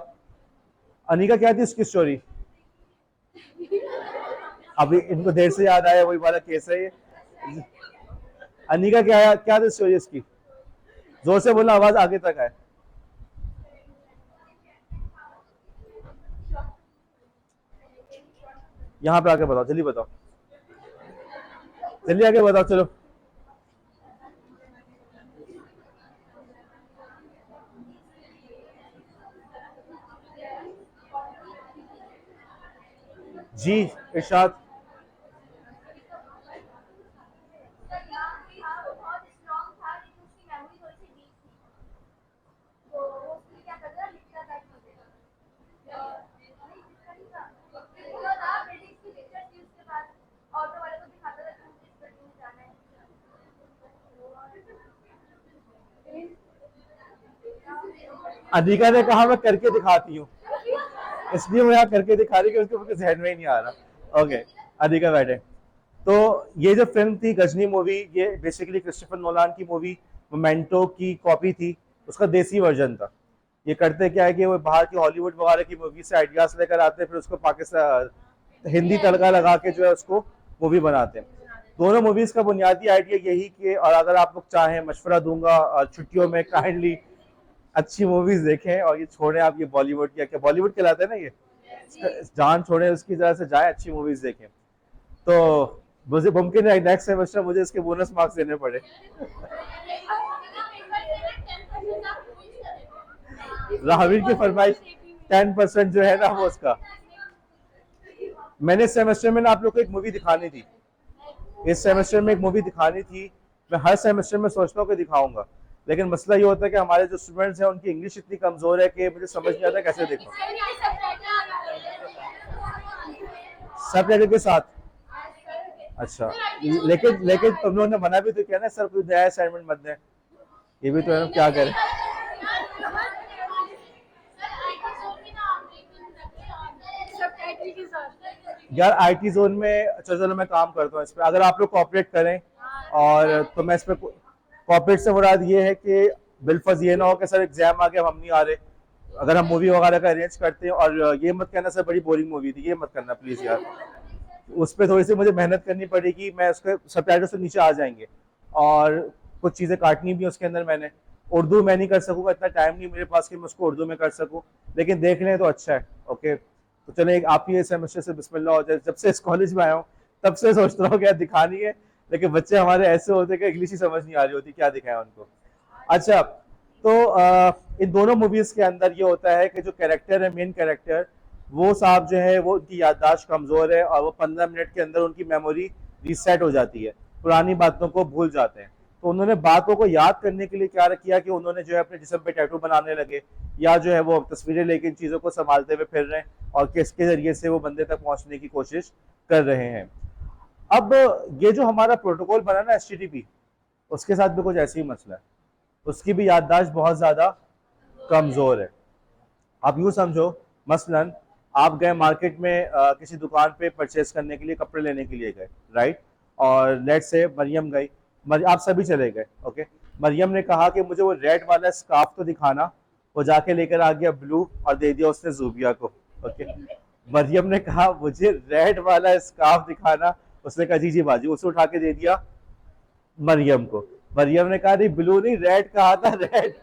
अनिका क्या थी उसकी स्टोरी? अभी इनको देर से याद आया, वही वाला केस है ये। अनिका क्या क्या थी स्टोरी इसकी? जोर से बोला, आवाज आगे तक आए। यहाँ पे आके बताओ, जल्दी बताओ, जल्दी आके बताओ, चलो। जी इरशाद। अनिका ने कहा मैं करके दिखाती हूँ, इसलिए वो यहाँ करके दिखा रही कि उसके मुझे जहन में ही नहीं आ रहा। ओके, अनिका बैठे। तो ये जो फिल्म थी गजनी मूवी, ये बेसिकली क्रिस्टोफर नोलान की मूवी मोमेंटो की कॉपी थी, उसका देसी वर्जन था। ये करते क्या है कि वो बाहर की हॉलीवुड वगैरह की मूवी से आइडियाज लेकर आते हैं, फिर उसको पाकिस्तान हिंदी तड़का लगा के जो है उसको मूवी बनाते हैं। दोनों मूवीज का बुनियादी आइडिया यही कि, और अगर आप लोग चाहें मशवरा दूंगा छुट्टियों में, काइंडली अच्छी मूवीज देखें और ये छोड़ें आप ये बॉलीवुड क्या बॉलीवुड कहलाते हैं ना, ये जान छोड़ें उसकी तरह से जाए, अच्छी मूवीज देखें। तो मुझे मुमकिन है नेक्स्ट सेमेस्टर मुझे इसके बोनस मार्क्स देने पड़े। राहवीर की फरमाइश 10% जो है ना वो उसका। मैंने इस सेमेस्टर में ना आप लोग को एक मूवी दिखानी थी, इस सेमेस्टर में एक मूवी दिखानी थी। मैं हर सेमेस्टर में सोचता हूँ कि दिखाऊंगा, लेकिन मसला ये होता है कि हमारे जो स्टूडेंट्स हैं उनकी इंग्लिश इतनी कमजोर है कि मुझे समझ नहीं आता कैसे देखूं। सबटाइटल के साथ? अच्छा, लेकिन तुम लोगों ने मना भी तो किया ना सर, कोई नया असाइनमेंट मत दें, ये भी तो है ना, क्या करें। यार आईटी जोन में, अच्छा चलो मैं काम करता हूँ इस पर, अगर आप लोग कोऑपरेट करें और तो मैं इस पर कोऑपरेट से मुराद ये है कि बिलफर्ज ये ना हो कि सर एग्जाम आ गया हम नहीं आ रहे। अगर हम मूवी वगैरह का अरेंज करते हैं, और ये मत कहना सर बड़ी बोरिंग मूवी थी, ये मत करना प्लीज यार, उस पर थोड़ी सी मुझे मेहनत करनी पड़ेगी। मैं उसके सबटाइटल से नीचे आ जाएंगे और कुछ चीज़ें काटनी भी उसके अंदर। मैंने उर्दू मैं नहीं कर सकूंगा, इतना टाइम नहीं मेरे पास कि मैं उसको उर्दू में कर सकूं, लेकिन देख लें तो अच्छा है। ओके, तो चले एक आप ये सेमेस्टर से बिस्मिल्लाह हो जाए। जब से इस कॉलेज में आया हूँ तब से सोच रहा हूँ क्या दिखानी है, लेकिन बच्चे हमारे ऐसे होते हैं कि इंग्लिश ही समझ नहीं आ रही होती, क्या दिखाएं उनको। अच्छा, तो इन दोनों मूवीज के अंदर ये होता है कि जो कैरेक्टर है, मेन कैरेक्टर, वो साहब जो है वो उनकी याददाश्त कमजोर है और वो 15 मिनट के अंदर उनकी मेमोरी रीसेट हो जाती है, पुरानी बातों को भूल जाते हैं। तो उन्होंने बातों को याद करने के लिए क्या किया कि उन्होंने जो है अपने जिस्म पे टैटू बनाने लगे, या जो है वो तस्वीरें लेके इन चीज़ों को संभालते हुए फिर रहे हैं और किसके जरिए से वो बंदे तक पहुंचने की कोशिश कर रहे हैं। अब ये जो हमारा प्रोटोकॉल बना ना HTTP, उसके साथ भी कुछ ऐसे ही मसला है, उसकी भी याददाश्त बहुत ज़्यादा कमज़ोर है। आप यूँ समझो, मसलन आप गए मार्केट में किसी दुकान पे परचेस करने के लिए, कपड़े लेने के लिए गए, राइट, और लेट से मरियम गई, आप सभी चले गए, ओके। मरियम ने कहा कि मुझे वो रेड वाला स्कार्फ तो दिखाना, वो जाके लेकर आ गया ब्लू और दे दिया उसने जूबिया को, ओके। मरियम ने कहा मुझे रेड वाला स्कार्फ दिखाना, उसने कहा जी जी बाजी, उसे उठा के दे दिया मरियम को। मरियम ने कहा नहीं ब्लू नहीं रेड कहा था, रेड।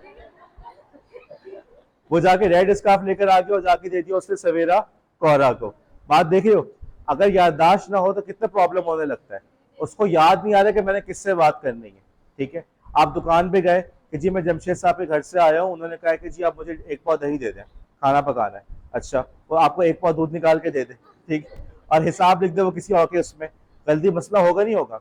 वो जाके रेड स्कार्फ लेकर आ गया और जाके दे दिया उसने सवेरा कोहरा को। बात देख रहे हो, अगर याददाश्त ना हो तो कितना प्रॉब्लम होने लगता है। उसको याद नहीं आ रहा कि मैंने किससे बात करनी है, ठीक है। आप दुकान पे गए कि जी मैं जमशेद साहब के घर से आया हूँ, उन्होंने कहा कि जी आप मुझे 1 पाव दही दे दें, खाना पकाना है। अच्छा, वो आपको 1 पाव दूध निकाल के दे दे, ठीक, और हिसाब लिख दे वो किसी और के उसमें, जल्दी मसला होगा नहीं होगा।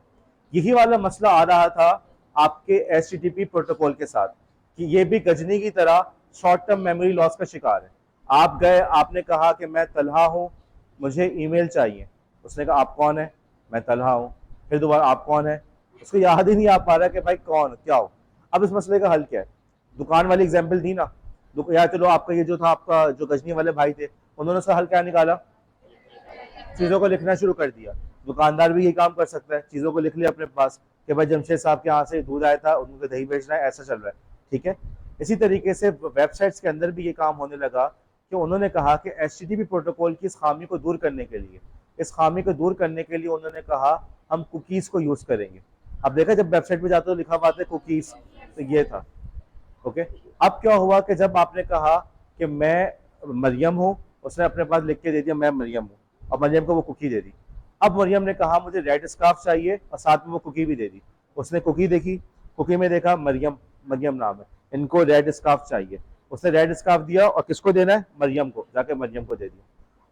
यही वाला मसला आ रहा था आपके HTTP प्रोटोकॉल के साथ, कि ये भी गजनी की तरह शॉर्ट टर्म मेमोरी लॉस का शिकार है। आप गए, आपने कहा कि मैं तलहा हूँ, मुझे ईमेल चाहिए, उसने कहा आप कौन है, मैं तलहा हूँ, फिर दोबारा आप कौन है, उसको याद ही नहीं आ पा रहा कि भाई कौन क्या हो। अब इस मसले का हल क्या है? दुकान वाली एग्जाम्पल दी ना, या चलो आपका ये जो था, आपका जो गजनी वाले भाई थे, उन्होंने उसका हल क्या निकाला, चीज़ों को लिखना शुरू कर दिया। दुकानदार भी यही काम कर सकता है, चीज़ों को लिख लिया अपने पास कि भाई जमशेद साहब के यहाँ से दूध आया था, उनको दही बेचना है, ऐसा चल रहा है, ठीक है। इसी तरीके से वेबसाइट्स के अंदर भी ये काम होने लगा कि उन्होंने कहा कि HTTP प्रोटोकॉल की इस खामी को दूर करने के लिए, उन्होंने कहा हम कुकीज़ को यूज़ करेंगे। अब देखा जब वेबसाइट पे जाते हो लिखा हुआ था कुकीज़, तो ये था। ओके, अब क्या हुआ कि जब आपने कहा कि मैं मरियम हूँ, उसने अपने पास लिख के दे दिया मैं मरियम हूँ, और मरियम को वो कुकी दे दी। अब मरियम ने कहा मुझे रेड स्कार्फ चाहिए और साथ में वो कुकी भी दे दी। उसने कुकी देखी, कुकी में देखा मरियम, मरियम नाम है, इनको रेड स्कार्फ चाहिए। उसने रेड स्कार्फ दिया और किसको देना है? मरियम को, जाके मरियम को दे दिया।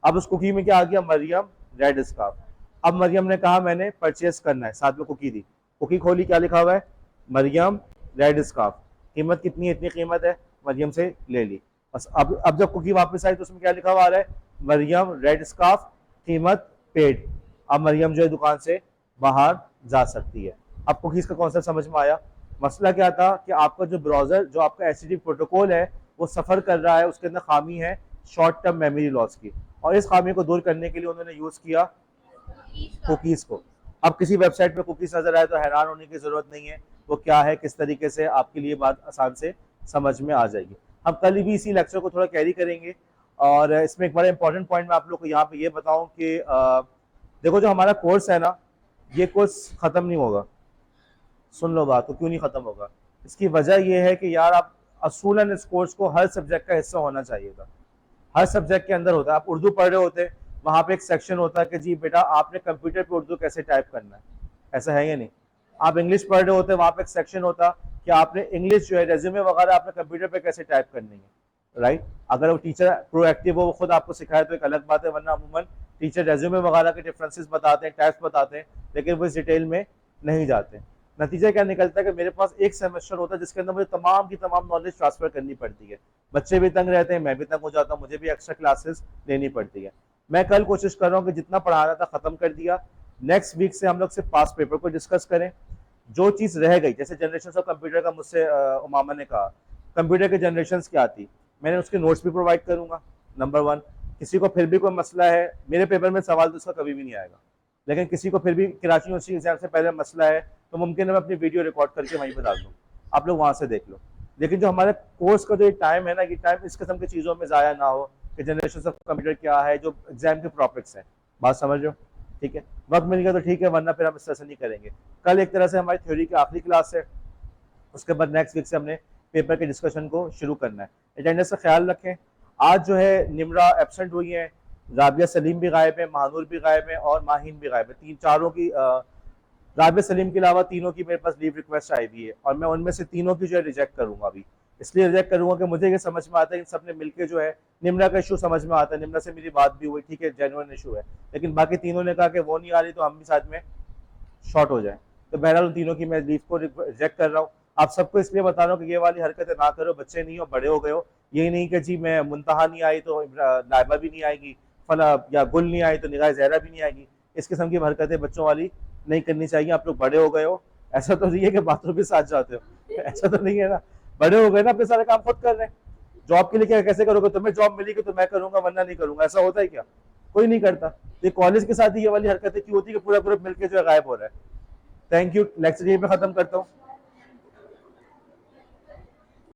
अब उस कुकी में क्या आ गया? Mariam red scarf. अब मरियम ने कहा मैंने परचेस करना है, साथ में कुकी दी, कुकी खोली, क्या लिखा हुआ है? मरियम रेड स्कार्फ, कीमत कितनी है? इतनी कीमत है, मरियम से ले ली। बस अब जब कुकी वापस आई तो उसमें क्या लिखा हुआ आ रहा है? मरियम रेड स्कार्फ, कीमत पेड। अब मरियम जो है दुकान से बाहर जा सकती है। अब कुकीज़ का कॉन्सेप्ट समझ में आया? मसला क्या था कि आपका जो ब्राउज़र, जो आपका HTTP प्रोटोकॉल है, वो सफ़र कर रहा है, उसके अंदर खामी है शॉर्ट टर्म मेमोरी लॉस की, और इस खामी को दूर करने के लिए उन्होंने यूज़ किया कुकीज़ को। अब किसी वेबसाइट पे कुकीज़ नज़र आए तो हैरान होने की ज़रूरत नहीं है, वो क्या है, किस तरीके से, आपके लिए बात आसान से समझ में आ जाएगी। हम कल भी इसी लेक्चर को थोड़ा कैरी करेंगे, और इसमें एक बड़ा इंपॉर्टेंट पॉइंट मैं आप लोग को यहाँ पे ये बताऊँ कि देखो जो हमारा कोर्स है ना, ये कोर्स ख़त्म नहीं होगा। सुन लो बात, तो क्यों नहीं ख़त्म होगा? इसकी वजह यह है कि यार आप असूलन इस कोर्स को हर सब्जेक्ट का हिस्सा होना चाहिए था। हर सब्जेक्ट के अंदर होता है। आप उर्दू पढ़ रहे होते, वहाँ पे एक सेक्शन होता है कि जी बेटा आपने कंप्यूटर पे उर्दू कैसे टाइप करना है, ऐसा है या नहीं? आप इंग्लिश पढ़ रहे होते, वहाँ पे एक सेक्शन होता कि आपने इंग्लिश जो है रेज्यूमे वगैरह आपने कंप्यूटर पे कैसे टाइप करनी है, राइट? अगर वो टीचर प्रोएक्टिव हो, वो खुद आपको सिखाए तो एक अलग बात है, वरना अमूमन टीचर रेज्यूमे वगैरह के डिफरेंसेस बताते हैं, टाइप्स बताते हैं, लेकिन वो इस डिटेल में नहीं जाते। नतीजा क्या निकलता है कि मेरे पास एक सेमेस्टर होता है जिसके अंदर मुझे तमाम की तमाम नॉलेज ट्रांसफर करनी पड़ती है। बच्चे भी तंग रहते हैं, मैं भी तंग हो जाता हूँ, मुझे भी एक्स्ट्रा क्लासेस लेनी पड़ती है। मैं कल कोशिश कर रहा हूँ कि जितना पढ़ाना था खत्म कर दिया। नेक्स्ट वीक से हम लोग सिर्फ पास पेपर को डिस्कस करें। जो चीज़ रह गई, जैसे जनरेशन ऑफ कंप्यूटर का मुझसे उमामा ने कहा, कंप्यूटर के जनरेशन क्या थी, मैंने उसके नोट्स भी प्रोवाइड करूँगा, नंबर 1। किसी को फिर भी कोई मसला है, मेरे पेपर में सवाल तो उसका कभी भी नहीं आएगा, लेकिन किसी को फिर भी कराची यूनिवर्सिटी एग्जाम से पहले मसला है तो मुमकिन है मैं अपनी वीडियो रिकॉर्ड करके वहीं पर डाल दूँ, आप लोग वहाँ से देख लो। लेकिन जो हमारे कोर्स का जो टाइम है ना, ये टाइम इस किस्म की चीज़ों में ज़ाया ना हो कि जनरेशन ऑफ कंप्यूटर क्या है, जो एग्जाम के टॉपिक्स हैं, बात समझ रहे हो? ठीक है, वक्त मिल गया तो ठीक है, वरना फिर हम इस तरह से नहीं करेंगे। कल एक तरह से हमारी थ्योरी की आखिरी क्लास है, उसके बाद नेक्स्ट वीक से हमने पेपर के डिस्कशन को शुरू करना है। अटेंडेंस का ख्याल रखें। आज जो है निमरा एबसेंट हुई है, राबिया सलीम भी गायब है, महानूर भी गायब है और माहीन भी गायब है। तीन चारों की राबिया सलीम के अलावा तीनों की मेरे पास लीव रिक्वेस्ट आई हुई है, और मैं उनमें से तीनों की जो है रिजेक्ट करूंगा। अभी इसलिए रिजेक्ट करूंगा कि मुझे ये समझ में आता है इन सब ने मिलकर जो है निम्रा का इशू समझ में आता है। निम्रा से मेरी बात भी हुई, ठीक है, जेन्युइन इशू है, लेकिन बाकी तीनों ने कहा कि वो नहीं आ रही तो हम भी साथ में शॉर्ट हो जाए। तो बहरहाल उन तीनों की मैं लीव को रिजेक्ट कर रहा हूँ। आप सबको इसलिए बता रहा हूँ कि ये वाली हरकतें ना करो, बच्चे नहीं हो, बड़े हो गए हो। यही नहीं कि जी मैं मुंतहा नहीं आई तो नायबा भी नहीं आएगी, फला या गुल नहीं आई तो निगाह जहरा भी नहीं आएगी। इस किस्म की हरकतें बच्चों वाली नहीं करनी चाहिए। आप लोग बड़े हो गए हो, ऐसा तो नहीं है कि बाथरूम भी साथ जाते हो, ऐसा तो नहीं है ना। बड़े हो गए ना, अपने सारे काम खुद कर रहे हैं। जॉब के लिए क्या कैसे करोगे? तुम्हें जॉब मिलेगी तो मैं करूंगा, वरना नहीं करूंगा, ऐसा होता है क्या? कोई नहीं करता। ये कॉलेज के साथ ही ये वाली हरकतें क्यों होती है कि पूरा ग्रुप मिलकर जो है गायब हो रहा है। थैंक यू, लेक्चर यहीं पे खत्म करता हूँ।